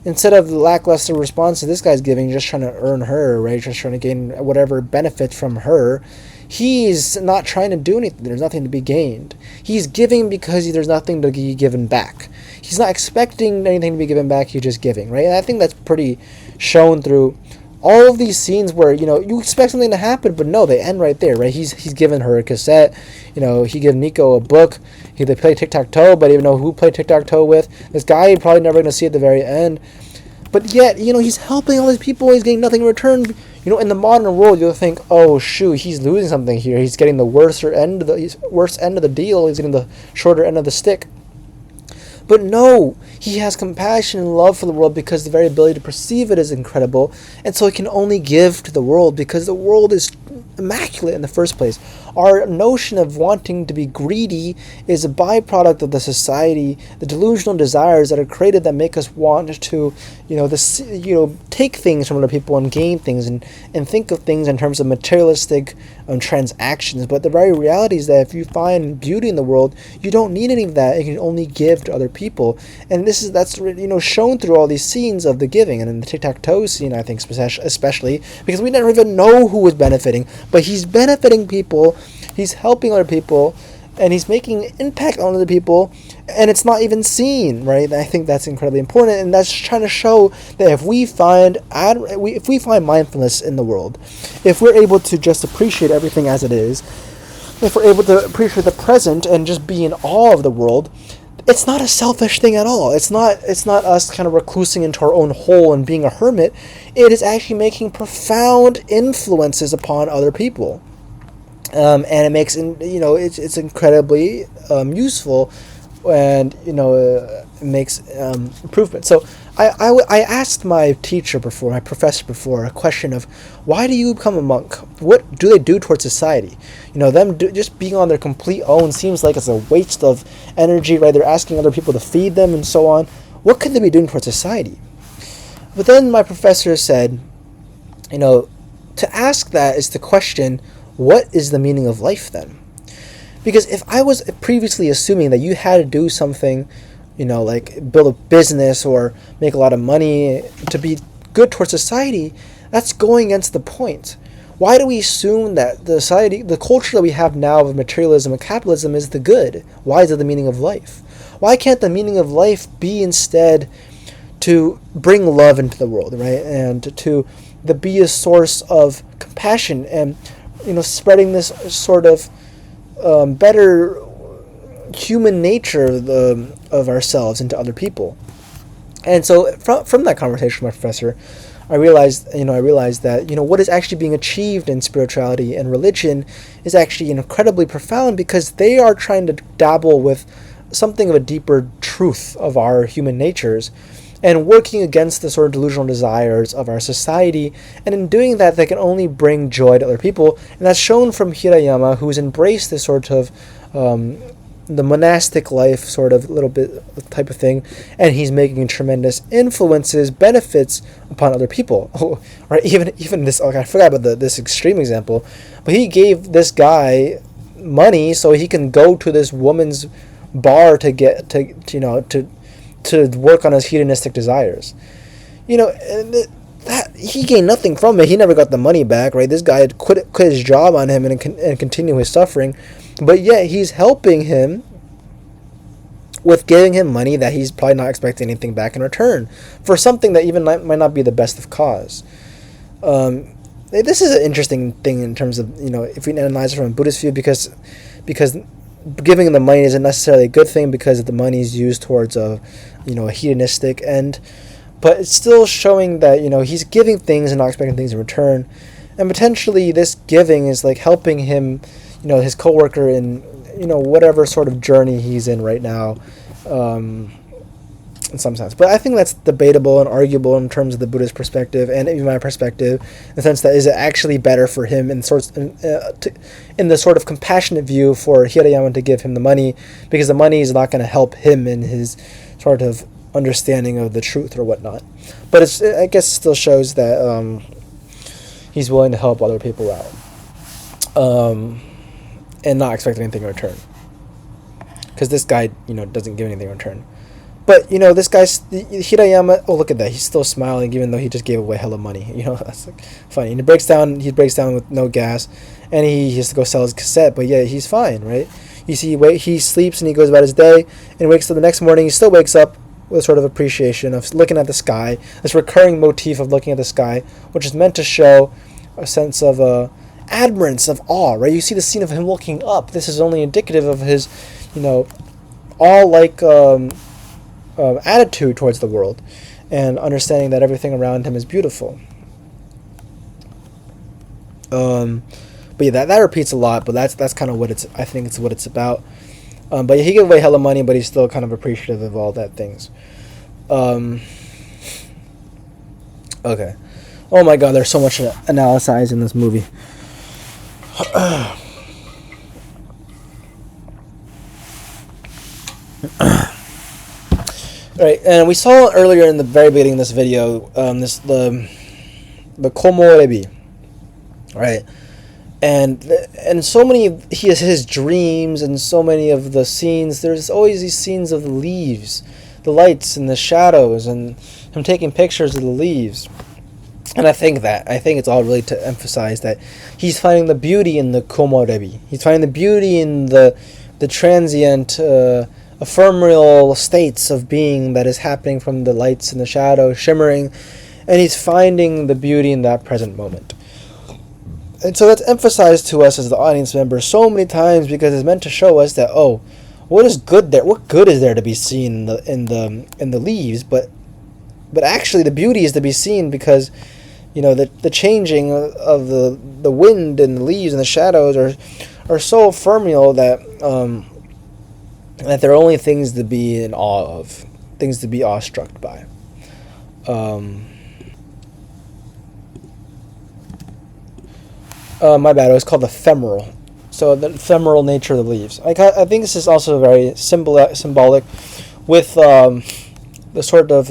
instead of the lackluster response that this guy's giving, just trying to earn her, right, just trying to gain whatever benefit from her, he's not trying to do anything. There's nothing to be gained. He's giving because there's nothing to be given back. He's not expecting anything to be given back. He's just giving, right? And I think that's pretty shown through all of these scenes where you expect something to happen, but no, they end right there, right? He's given her a cassette. He gave Nico a book. They play tic-tac-toe, but even know who played tic-tac-toe with. This guy you're probably never going to see at the very end. But yet, he's helping all these people. He's getting nothing in return. In the modern world, you'll think, oh, shoot, he's losing something here. He's getting the worst end of the deal. He's getting the shorter end of the stick. But no, he has compassion and love for the world because the very ability to perceive it is incredible. And so he can only give to the world because the world is immaculate in the first place. Our notion of wanting to be greedy is a byproduct of the society, the delusional desires that are created that make us want to, take things from other people and gain things and think of things in terms of materialistic transactions. But the very reality is that if you find beauty in the world, you don't need any of that. You can only give to other people. And that's shown through all these scenes of the giving. And in the tic-tac-toe scene, I think especially, because we never even know who is benefiting, but he's benefiting people, he's helping other people, and he's making impact on other people, and it's not even seen, right? I think that's incredibly important, and that's trying to show that if we find mindfulness in the world, if we're able to just appreciate everything as it is, if we're able to appreciate the present and just be in awe of the world, it's not a selfish thing at all. It's not us kind of reclusing into our own hole and being a hermit. It is actually making profound influences upon other people. And it makes, it's incredibly useful, and it makes improvement. So I asked my professor before, a question of, why do you become a monk? What do they do towards society? Just being on their complete own seems like it's a waste of energy, right? They're asking other people to feed them and so on. What could they be doing towards society? But then my professor said, to ask that is to question, what is the meaning of life then? Because if I was previously assuming that you had to do something, like build a business or make a lot of money to be good towards society, that's going against the point. Why do we assume that the culture that we have now of materialism and capitalism is the good? Why is it the meaning of life? Why can't the meaning of life be instead to bring love into the world, right? And to be a source of compassion and spreading this sort of better human nature of ourselves into other people. And so from that conversation with my professor, I realized that what is actually being achieved in spirituality and religion is actually incredibly profound, because they are trying to dabble with something of a deeper truth of our human natures, and working against the sort of delusional desires of our society. And in doing that, they can only bring joy to other people. And that's shown from Hirayama, who's embraced this sort of the monastic life sort of little bit type of thing, and he's making tremendous benefits upon other people. Right? Even this, I forgot about this extreme example, but he gave this guy money so he can go to this woman's bar to work on his hedonistic desires. That he gained nothing from it. He never got the money back, right? This guy had quit his job on him and continue his suffering, but yet he's helping him with giving him money that he's probably not expecting anything back in return for something that even might not be the best of cause. This is an interesting thing in terms of, if we analyze it from a Buddhist view, because giving the money isn't necessarily a good thing, because the money is used towards a hedonistic end, but it's still showing that he's giving things and not expecting things in return, and potentially this giving is like helping him, his coworker in whatever sort of journey he's in right now, in some sense. But I think that's debatable and arguable in terms of the Buddhist perspective and even my perspective, in the sense that is it actually better for him in the sort of compassionate view for Hirayama to give him the money, because the money is not going to help him in his sort of understanding of the truth or whatnot. But I guess it still shows that he's willing to help other people out, and not expect anything in return, because this guy doesn't give anything in return. But this guy's Hirayama. Oh, look at that! He's still smiling even though he just gave away hella money. That's like funny. And he breaks down with no gas, and he has to go sell his cassette. But yeah, he's fine, right? You see, he sleeps and he goes about his day, and wakes up the next morning. He still wakes up with sort of appreciation of looking at the sky. This recurring motif of looking at the sky, which is meant to show a sense of admirance, of awe, right? You see the scene of him looking up. This is only indicative of his, awe-like attitude towards the world, and understanding that everything around him is beautiful. But yeah, that repeats a lot. But that's kind of what I think it's what it's about. But yeah, he gave away hella money, but he's still kind of appreciative of all that things. Okay. Oh my God, there's so much analysis in this movie. Right, and we saw earlier in the very beginning of this video, the komorebi, right, and so many he has his dreams, and so many of the scenes. There's always these scenes of the leaves, the lights and the shadows, and him taking pictures of the leaves. And I think it's all really to emphasize that he's finding the beauty in the komorebi. He's finding the beauty in the transient ephemeral states of being that is happening from the lights and the shadows shimmering, and he's finding the beauty in that present moment. And so that's emphasized to us as the audience member so many times because it's meant to show us that, oh, what is good there? What good is there to be seen in the leaves? But actually, the beauty is to be seen because, the changing of the wind and the leaves and the shadows are so ephemeral that they're only things to be in awe of, things to be awestruck by. My bad. It was called ephemeral. So the ephemeral nature of the leaves. I think this is also very symbolic with the sort of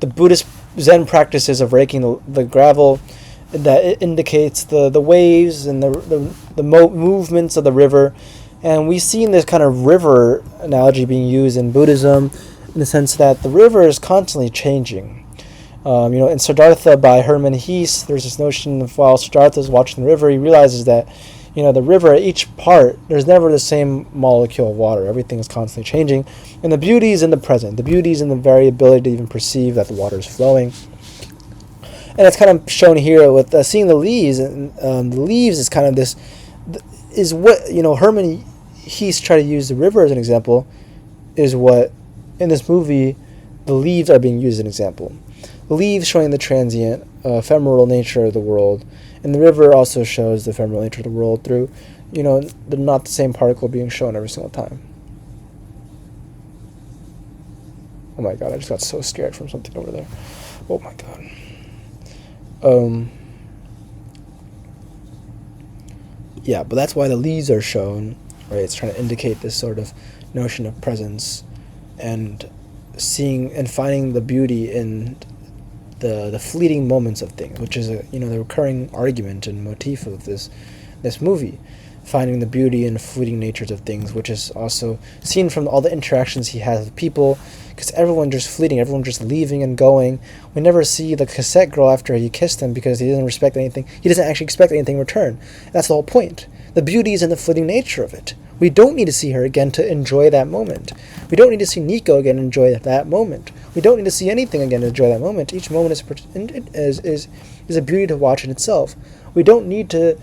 the Buddhist Zen practices of raking the gravel. That it indicates the waves and the movements of the river. And we've seen this kind of river analogy being used in Buddhism in the sense that the river is constantly changing. In Siddhartha by Hermann Hesse, there's this notion of while Siddhartha is watching the river, he realizes that, the river at each part, there's never the same molecule of water. Everything is constantly changing. And the beauty is in the present. The beauty is in the very ability to even perceive that the water is flowing. And it's kind of shown here with seeing the leaves. And the leaves is kind of this, is what, Hermann Hesse tried to use the river as an example, is what, in this movie, the leaves are being used as an example. The leaves showing the transient, ephemeral nature of the world, and the river also shows the ephemeral nature of the world through, not the same particle being shown every single time. Oh my god, I just got so scared from something over there. Oh my god. Yeah, but that's why the leaves are shown, right? It's trying to indicate this sort of notion of presence and seeing and finding the beauty in the fleeting moments of things, which is the recurring argument and motif of this movie, finding the beauty in the fleeting natures of things, which is also seen from all the interactions he has with people, because everyone just fleeting, everyone just leaving and going. We never see the cassette girl after he kissed him because he doesn't respect anything. He doesn't actually expect anything in return. That's the whole point. The beauty is in the fleeting nature of it. We don't need to see her again to enjoy that moment. We don't need to see Nico again to enjoy that moment. We don't need to see anything again to enjoy that moment. Each moment is a beauty to watch in itself. We don't need to,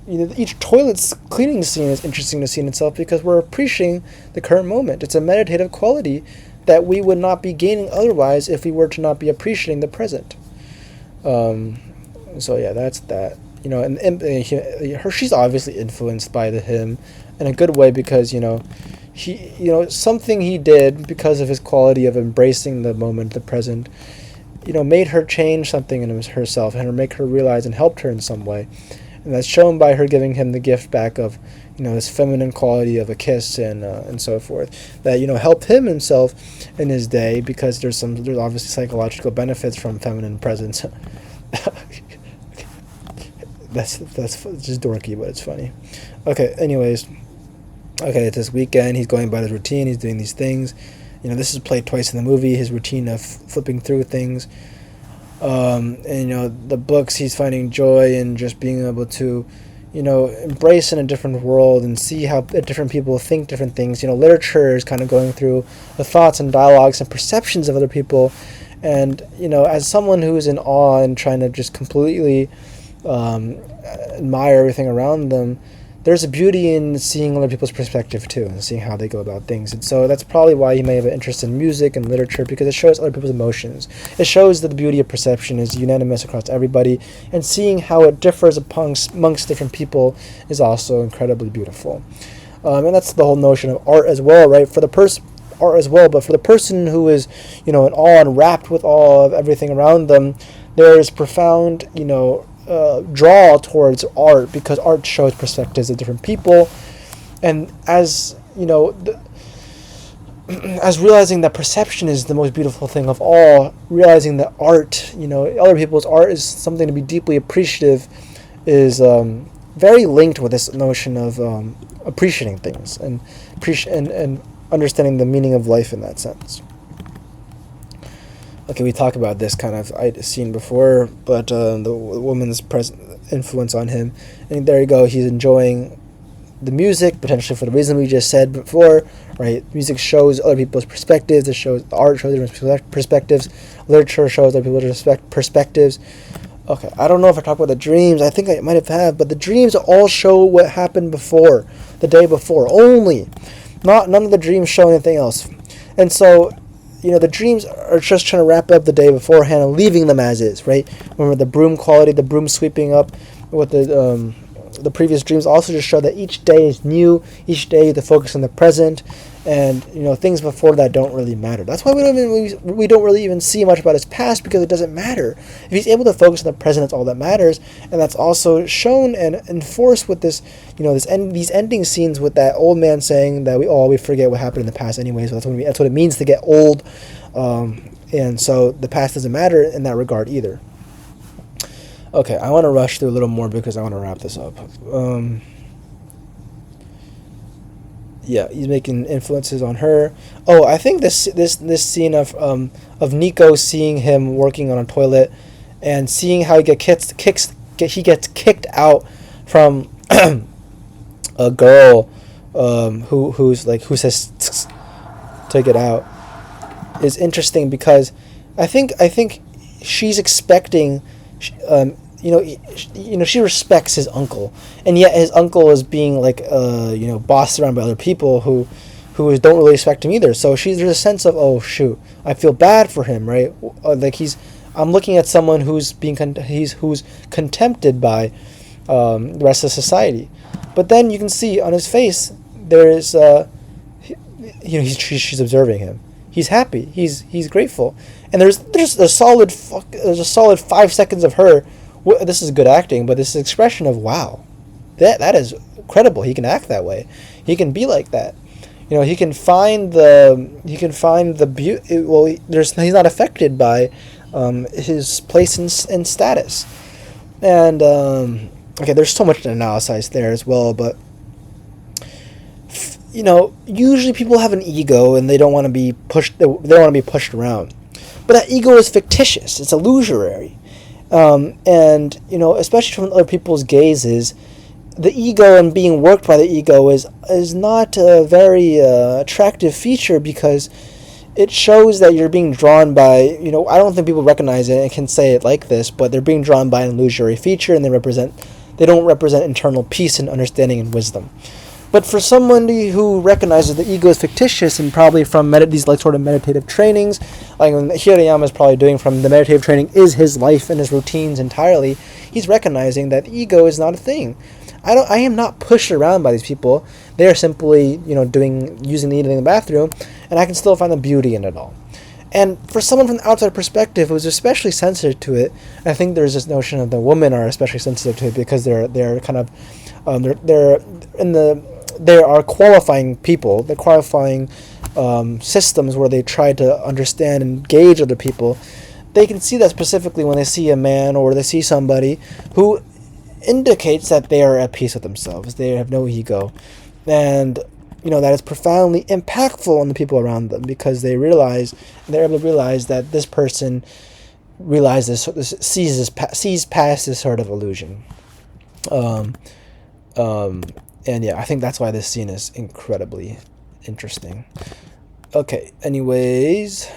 each toilet's cleaning scene is interesting to see in itself because we're appreciating the current moment. It's a meditative quality that we would not be gaining otherwise if we were to not be appreciating the present. So yeah, that's that. She's obviously influenced by him in a good way because, he, something he did because of his quality of embracing the moment, the present, made her change something in herself and make her realize and helped her in some way. And that's shown by her giving him the gift back of, this feminine quality of a kiss and so forth that, helped him himself in his day because there's obviously psychological benefits from feminine presence. That's just dorky, but it's funny. Okay, anyways. Okay, it's this weekend. He's going by his routine. He's doing these things. This is played twice in the movie, his routine of flipping through things. The books, he's finding joy in just being able to, embrace in a different world and see how different people think different things. Literature is kind of going through the thoughts and dialogues and perceptions of other people. And, as someone who's in awe and trying to just completely admire everything around them, there's a beauty in seeing other people's perspective too and seeing how they go about things. And so that's probably why you may have an interest in music and literature, because it shows other people's emotions. It shows that the beauty of perception is unanimous across everybody, and seeing how it differs amongst different people is also incredibly beautiful. And that's the whole notion of art as well, right? But for the person who is, in awe and wrapped with awe of everything around them, there is profound, draw towards art because art shows perspectives of different people, and as as realizing that perception is the most beautiful thing of all, realizing that art, other people's art is something to be deeply appreciative, is very linked with this notion of appreciating things and understanding the meaning of life in that sense. Okay, we talked about this kind of I'd seen before, but the woman's influence on him, and there you go, he's enjoying the music, potentially for the reason we just said before, right? Music shows other people's perspectives. It shows the art shows different perspectives. Literature shows other people's perspectives. Okay, I don't know if I talked about the dreams. I think I might have, but the dreams all show what happened before, the day before only. None of the dreams show anything else. And so, the dreams are just trying to wrap up the day beforehand and leaving them as is, right? Remember the broom quality, the broom sweeping up with the previous dreams also just show that each day is new, each day to focus on the present, and things before that don't really matter. That's why we don't really even see much about his past, because it doesn't matter. If he's able to focus on the present, that's all that matters, and that's also shown and enforced with this, these ending scenes with that old man saying that we forget what happened in the past anyway. So that's what it means to get old, and so the past doesn't matter in that regard either. Okay, I want to rush through a little more because I want to wrap this up. Yeah, he's making influences on her. Oh, I think this scene of Nico seeing him working on a toilet and seeing how he gets kicked out from a girl who says to get out is interesting, because I think she's expecting. She respects his uncle, and yet his uncle is being bossed around by other people who don't really respect him either. So there's a sense of, oh shoot, I feel bad for him, right? I'm looking at someone who's who's contempted by the rest of society, but then you can see on his face there is she's observing him. He's happy. He's grateful, and there's a solid 5 seconds of her. This is good acting, but this expression of wow, that is incredible. He can act that way. He can be like that. He can find the beauty. Well, he's not affected by his place in status. And okay, there's so much to analyze there as well, but usually people have an ego and they don't want to be pushed. They don't want to be pushed around, but that ego is fictitious. It's illusory. And especially from other people's gazes, the ego and being worked by the ego is not a very attractive feature, because it shows that you're being drawn by, I don't think people recognize it and can say it like this, but they're being drawn by an illusory feature, and they don't represent internal peace and understanding and wisdom. But for somebody who recognizes the ego is fictitious, and probably from these sort of meditative trainings, like Hirayama is probably doing from the meditative training is his life and his routines entirely, he's recognizing that the ego is not a thing. I am not pushed around by these people. They are simply, using the eating in the bathroom, and I can still find the beauty in it all. And for someone from the outside perspective who's especially sensitive to it, I think there's this notion of the women are especially sensitive to it, because they're kind of there are qualifying people, they're qualifying systems where they try to understand and gauge other people. They can see that specifically when they see a man or they see somebody who indicates that they are at peace with themselves, they have no ego, and that is profoundly impactful on the people around them, because they're able to realize that this person sees past this sort of illusion. And yeah, I think that's why this scene is incredibly interesting. Okay, anyways.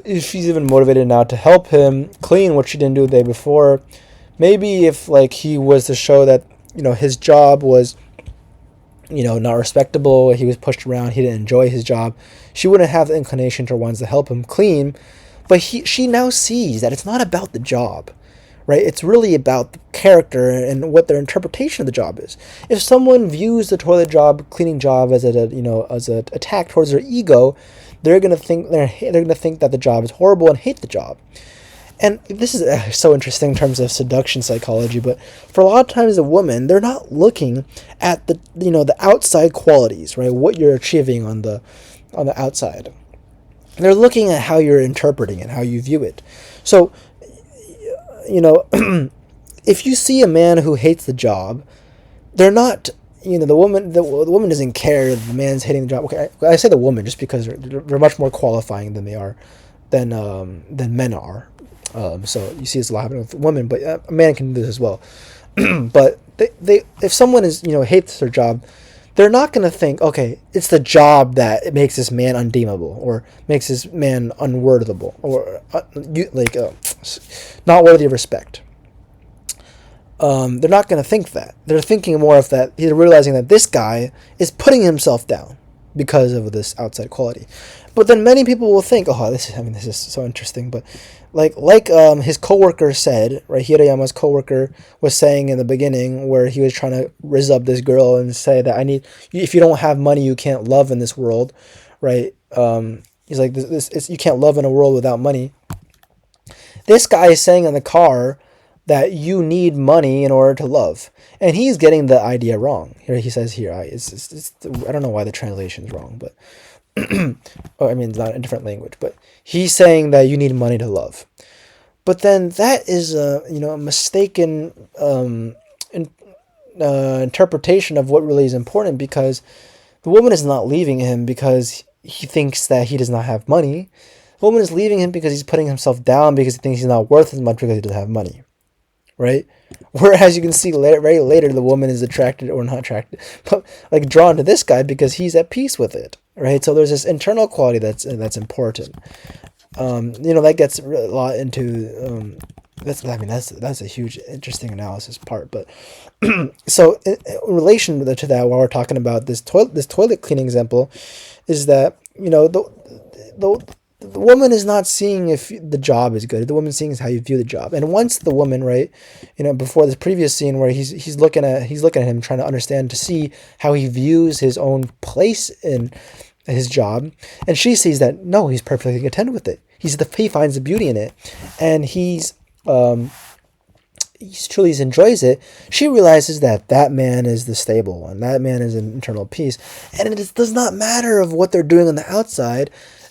If she's even motivated now to help him clean what she didn't do the day before, maybe if he was to show that his job was not respectable, he was pushed around, he didn't enjoy his job, she wouldn't have the inclination to want to help him clean. But she now sees that it's not about the job, right? It's really about the character and what their interpretation of the job is. If someone views the toilet job, cleaning job as an attack towards their ego, they're gonna think that the job is horrible and hate the job. And this is so interesting in terms of seduction psychology. But for a lot of times, a woman, they're not looking at the outside qualities, right? What you're achieving on the outside. They're looking at how you're interpreting it, how you view it. So, if you see a man who hates the job, they're not, the woman doesn't care if the man's hating the job. Okay, I say the woman just because they're much more qualifying than they are, than men are. So you see this a lot happening with women, but a man can do this as well. But they if someone is hates their job, they're not going to think, okay, it's the job that makes this man undeemable or makes this man unworthable or not worthy of respect. They're not going to think that. They're thinking more of that. They're realizing that this guy is putting himself down because of this outside quality. But then many people will think, oh, this is so interesting. But his coworker said, right? Hirayama's coworker was saying in the beginning, where he was trying to rizz up this girl and say that if you don't have money, you can't love in this world, right? He's like, you can't love in a world without money. This guy is saying in the car that you need money in order to love, and he's getting the idea wrong. Here he says I don't know why the translation is wrong, but oh, I mean, it's not a different language, but he's saying that you need money to love. But then that is a mistaken interpretation of what really is important, because the woman is not leaving him because he thinks that he does not have money. The woman is leaving him because he's putting himself down because he thinks he's not worth as much because he doesn't have money. Right? Whereas you can see very later the woman is attracted or not attracted, but like drawn to this guy because he's at peace with it. Right? So there's this internal quality that's important. That gets a lot into that's a huge interesting analysis part. But so in relation to that, while we're talking about this toilet cleaning example, is that the woman is not seeing if the job is good. The woman's seeing is how you view the job. And once the woman, right, before this previous scene where he's looking at him, trying to understand, to see how he views his own place in his job, and she sees that no, he's perfectly content with it. He finds the beauty in it, and he truly enjoys it. She realizes that man is the stable one. That man is an internal peace, and it does not matter of what they're doing on the outside.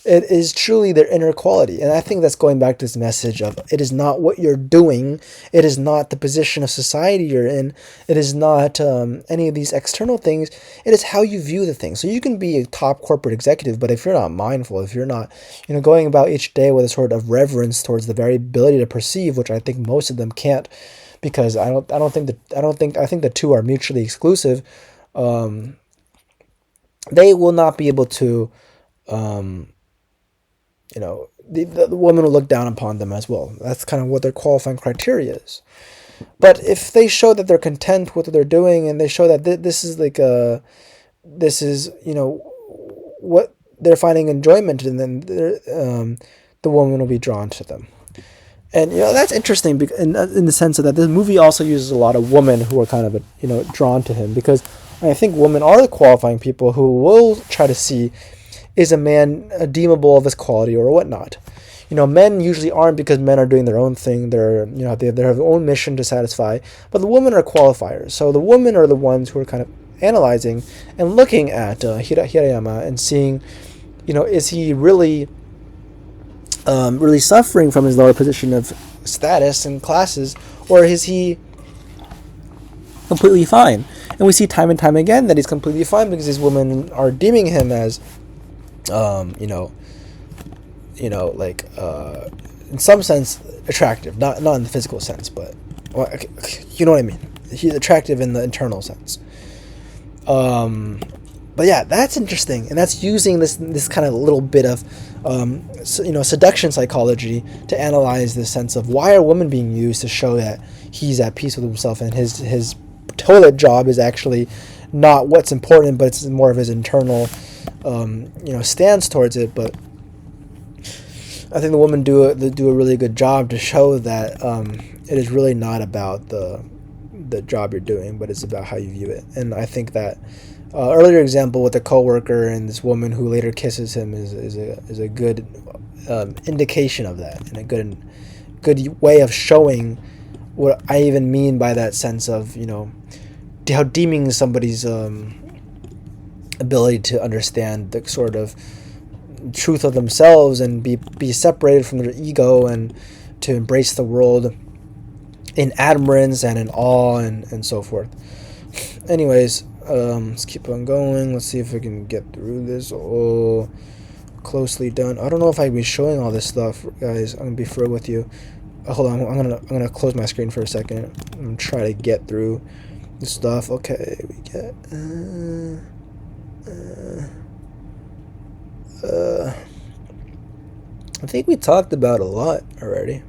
It is truly their inner quality. And I think that's going back to this message of it is not what you're doing. It is not the position of society you're in. It is not any of these external things. It is how you view the thing. So you can be a top corporate executive, but if you're not mindful, if you're not going about each day with a sort of reverence towards the very ability to perceive, which I think most of them can't, because I think the two are mutually exclusive. They will not be able to the woman will look down upon them as well. That's kind of what their qualifying criteria is. But if they show that they're content with what they're doing, and they show that this is what they're finding enjoyment in, then the woman will be drawn to them. And that's interesting in the sense of that this movie also uses a lot of women who are kind of drawn to him, because I think women are the qualifying people who will try to see, is a man deemable of his quality or whatnot. Men usually aren't, because men are doing their own thing. They're they have their own mission to satisfy. But the women are qualifiers. So the women are the ones who are kind of analyzing and looking at Hirayama and seeing, is he really suffering from his lower position of status and classes, or is he completely fine? And we see time and time again that he's completely fine, because these women are deeming him as in some sense attractive, not in the physical sense, but you know what I mean. He's attractive in the internal sense. But yeah, that's interesting, and that's using this kind of little bit of seduction psychology to analyze the sense of why are women being used to show that he's at peace with himself, and his toilet job is actually not what's important, but it's more of his internal stance towards it. But I think the women do a really good job to show that it is really not about the job you're doing, but it's about how you view it. And I think that earlier example with the coworker and this woman who later kisses him is a good indication of that, and a good way of showing what I even mean by that sense of how deeming somebody's ability to understand the sort of truth of themselves and be separated from their ego, and to embrace the world in admirance and in awe and so forth. Anyways, let's keep on going. Let's see if we can get through this. Oh, closely done. I don't know if I'd be showing all this stuff, guys. I'm gonna be fair with you, hold on, I'm gonna close my screen for a second. I'm gonna try to get through this stuff. Okay, we get I think we talked about a lot already.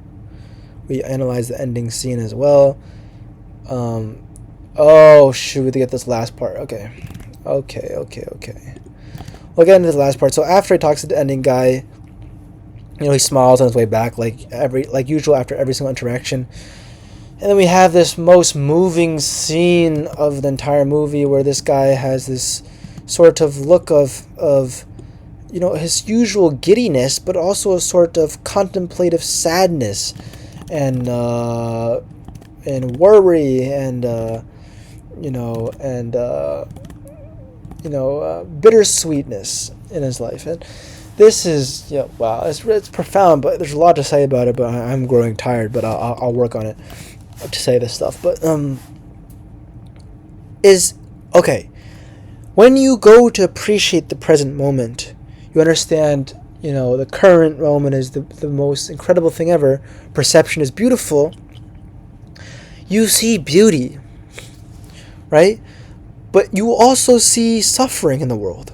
We analyzed the ending scene as well. Oh shoot, we have to get this last part. Okay. We'll get into this last part. So after he talks to the ending guy, he smiles on his way back, like usual after every single interaction. And then we have this most moving scene of the entire movie, where this guy has this sort of look of his usual giddiness, but also a sort of contemplative sadness and worry and bittersweetness in his life. And this is wow, it's profound, but there's a lot to say about it. But I'm growing tired, but I'll work on it to say this stuff. But when you go to appreciate the present moment, you understand the current moment is the most incredible thing ever. Perception is beautiful. You see beauty, right? But you will also see suffering in the world.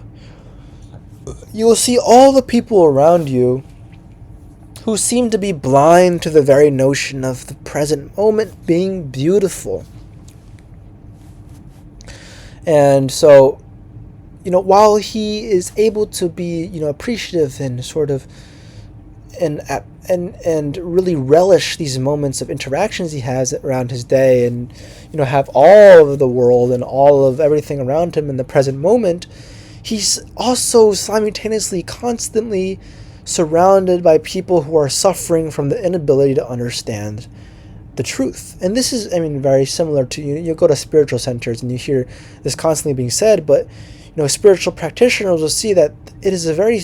You will see all the people around you who seem to be blind to the very notion of the present moment being beautiful. And so, while he is able to be, appreciative and sort of and really relish these moments of interactions he has around his day, and have all of the world and all of everything around him in the present moment, he's also simultaneously constantly surrounded by people who are suffering from the inability to understand the truth. And this is, very similar to you go to spiritual centers and you hear this constantly being said, but spiritual practitioners will see that it is a very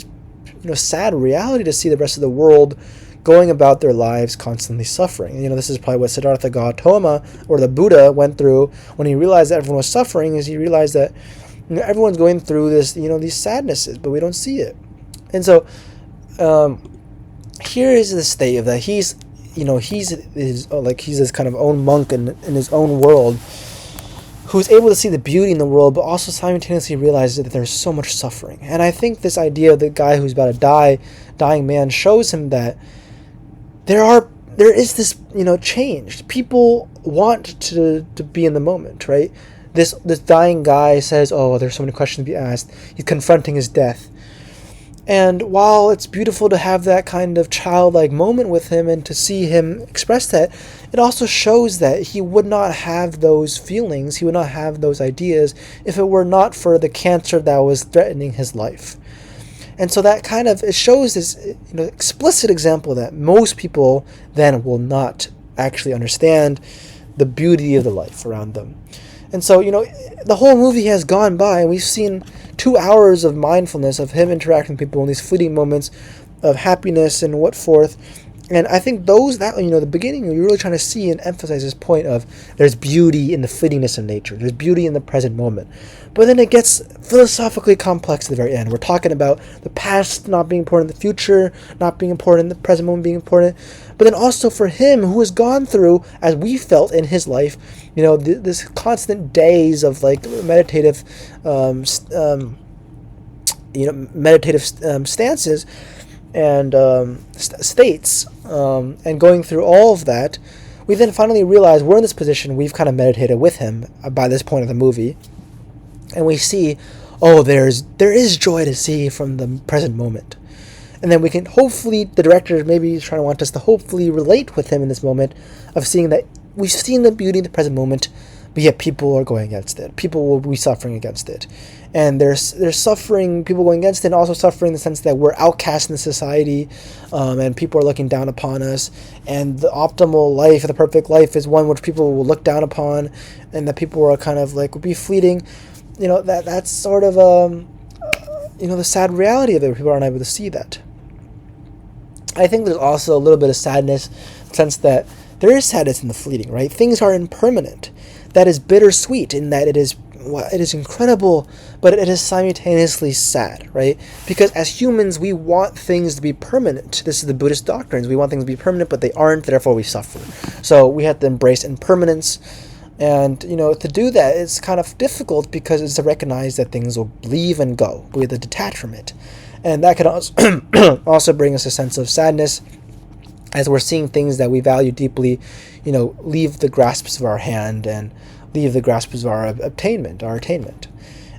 sad reality to see the rest of the world going about their lives constantly suffering. This is probably what Siddhartha Gautama, or the Buddha, went through when he realized that everyone was suffering. Is he realized that everyone's going through this, these sadnesses, but we don't see it. And so here is the state of that. He's this kind of own monk in his own world, who's able to see the beauty in the world, but also simultaneously realizes that there's so much suffering. And I think this idea of the guy who's about to dying man, shows him that there is this, change. People want to be in the moment, right? This dying guy says, oh, there's so many questions to be asked. He's confronting his death. And while it's beautiful to have that kind of childlike moment with him and to see him express that, it also shows that he would not have those feelings, he would not have those ideas, if it were not for the cancer that was threatening his life. And so that it shows this explicit example that most people then will not actually understand the beauty of the life around them. And so, the whole movie has gone by, and we've seen 2 hours of mindfulness of him interacting with people in these fleeting moments of happiness and what forth. And I think the beginning, you're really trying to see and emphasize this point of there's beauty in the fleetingness of nature. There's beauty in the present moment. But then it gets philosophically complex at the very end. We're talking about the past not being important, the future not being important, the present moment being important. But then also for him, who has gone through, as we felt in his life, this constant days of meditative, stances and states, and going through all of that, we then finally realize we're in this position. We've kind of meditated with him by this point of the movie, and we see, there is joy to see from the present moment. And then we can hopefully, the director maybe is trying to want us to hopefully relate with him in this moment of seeing that we've seen the beauty in the present moment, but yet people are going against it. People will be suffering against it. And there's suffering, people going against it, and also suffering in the sense that we're outcast in the society, and people are looking down upon us. And the optimal life, the perfect life, is one which people will look down upon, and that people are kind of will be fleeting. That's sort of the sad reality of it. People aren't able to see that. I think there's also a little bit of sadness, in the sense that there is sadness in the fleeting, right? Things are impermanent. That is bittersweet in that it is it is incredible, but it is simultaneously sad, right? Because as humans, we want things to be permanent. This is the Buddhist doctrines. We want things to be permanent, but they aren't, therefore we suffer. So we have to embrace impermanence. And, to do that, it's kind of difficult because it's to recognize that things will leave and go. We have to detach from it. And that could also bring us a sense of sadness as we're seeing things that we value deeply, leave the grasps of our hand and leave the grasps of our attainment.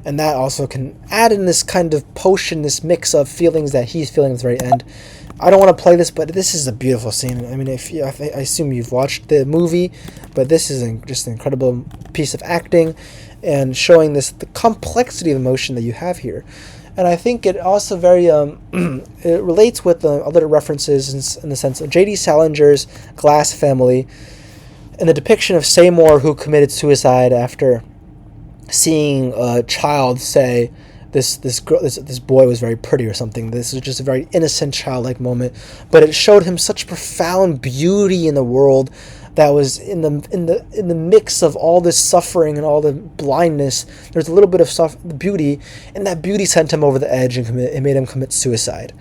And that also can add in this kind of potion, this mix of feelings that he's feeling at the very end. I don't want to play this, but this is a beautiful scene. I mean, I assume you've watched the movie, but this is just an incredible piece of acting and showing the complexity of emotion that you have here. And I think it also very it relates with the other references in the sense of J.D. Salinger's Glass Family and the depiction of Seymour, who committed suicide after seeing a child say this boy was very pretty or something. This was just a very innocent, childlike moment, but it showed him such profound beauty in the world that was in the mix of all this suffering and all the blindness. There's a little bit of beauty, and that beauty sent him over the edge and it made him commit suicide.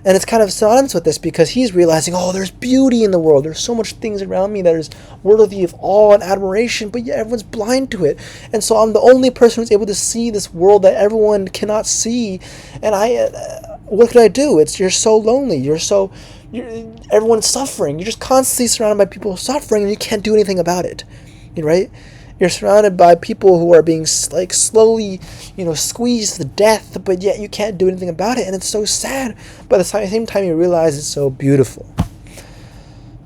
And it's kind of synonymous with this because he's realizing, there's beauty in the world. There's so much things around me that is worthy of awe and admiration, but yet everyone's blind to it. And so I'm the only person who's able to see this world that everyone cannot see. And what could I do? You're so lonely. Everyone's suffering. You're just constantly surrounded by people suffering, and you can't do anything about it, right? You're surrounded by people who are being slowly, squeezed to death, but yet you can't do anything about it, and it's so sad. But at the same time, you realize it's so beautiful.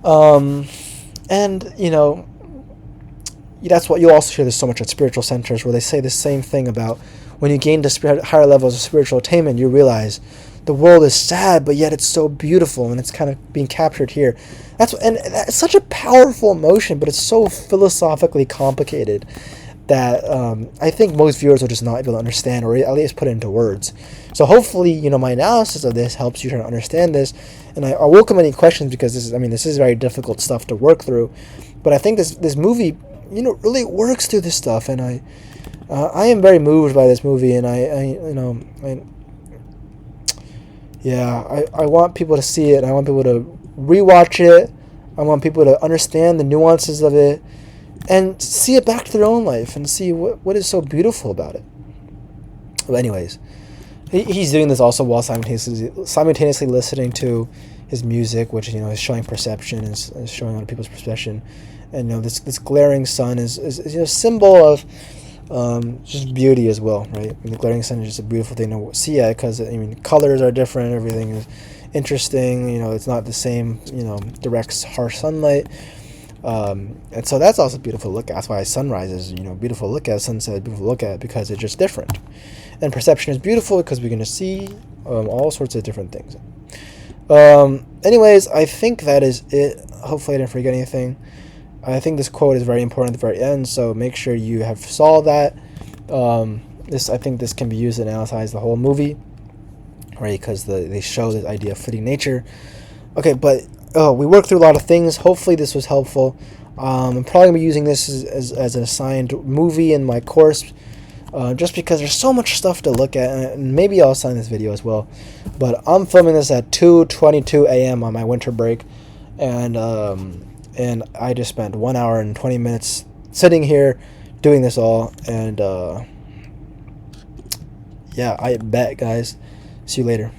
And that's what you also hear. There's so much at spiritual centers where they say the same thing about when you gain to higher levels of spiritual attainment, you realize the world is sad, but yet it's so beautiful, and it's kind of being captured here. It's such a powerful emotion, but it's so philosophically complicated that I think most viewers will just not be able to understand, or at least put it into words. So hopefully, my analysis of this helps you try to understand this, and I welcome any questions because this is very difficult stuff to work through. But I think this movie, really works through this stuff, and I am very moved by this movie, and I want people to see it. I want people to rewatch it. I want people to understand the nuances of it and see it back to their own life and see what is so beautiful about it. But anyways, he's doing this also while simultaneously listening to his music, which is showing perception, is showing other people's perception, and this glaring sun is a symbol of just beauty as well, right? The glaring sun is just a beautiful thing to see at because colors are different, everything is interesting, it's not the same, direct harsh sunlight, and so that's also beautiful to look at. That's why sunrise is beautiful to look at, sunset beautiful to look at, because it's just different. And perception is beautiful because we're going to see all sorts of different things. Anyways, I think that is it. Hopefully I didn't forget anything. I think this quote is very important at the very end, so make sure you have saw that. I think this can be used to analyze the whole movie, right? Because they show this idea of fleeting nature. Okay, but we worked through a lot of things. Hopefully this was helpful. I'm probably going to be using this as an assigned movie in my course, just because there's so much stuff to look at, and maybe I'll assign this video as well. But I'm filming this at 2:22 a.m. on my winter break, and I just spent 1 hour and 20 minutes sitting here doing this all, and I bet, guys. See you later.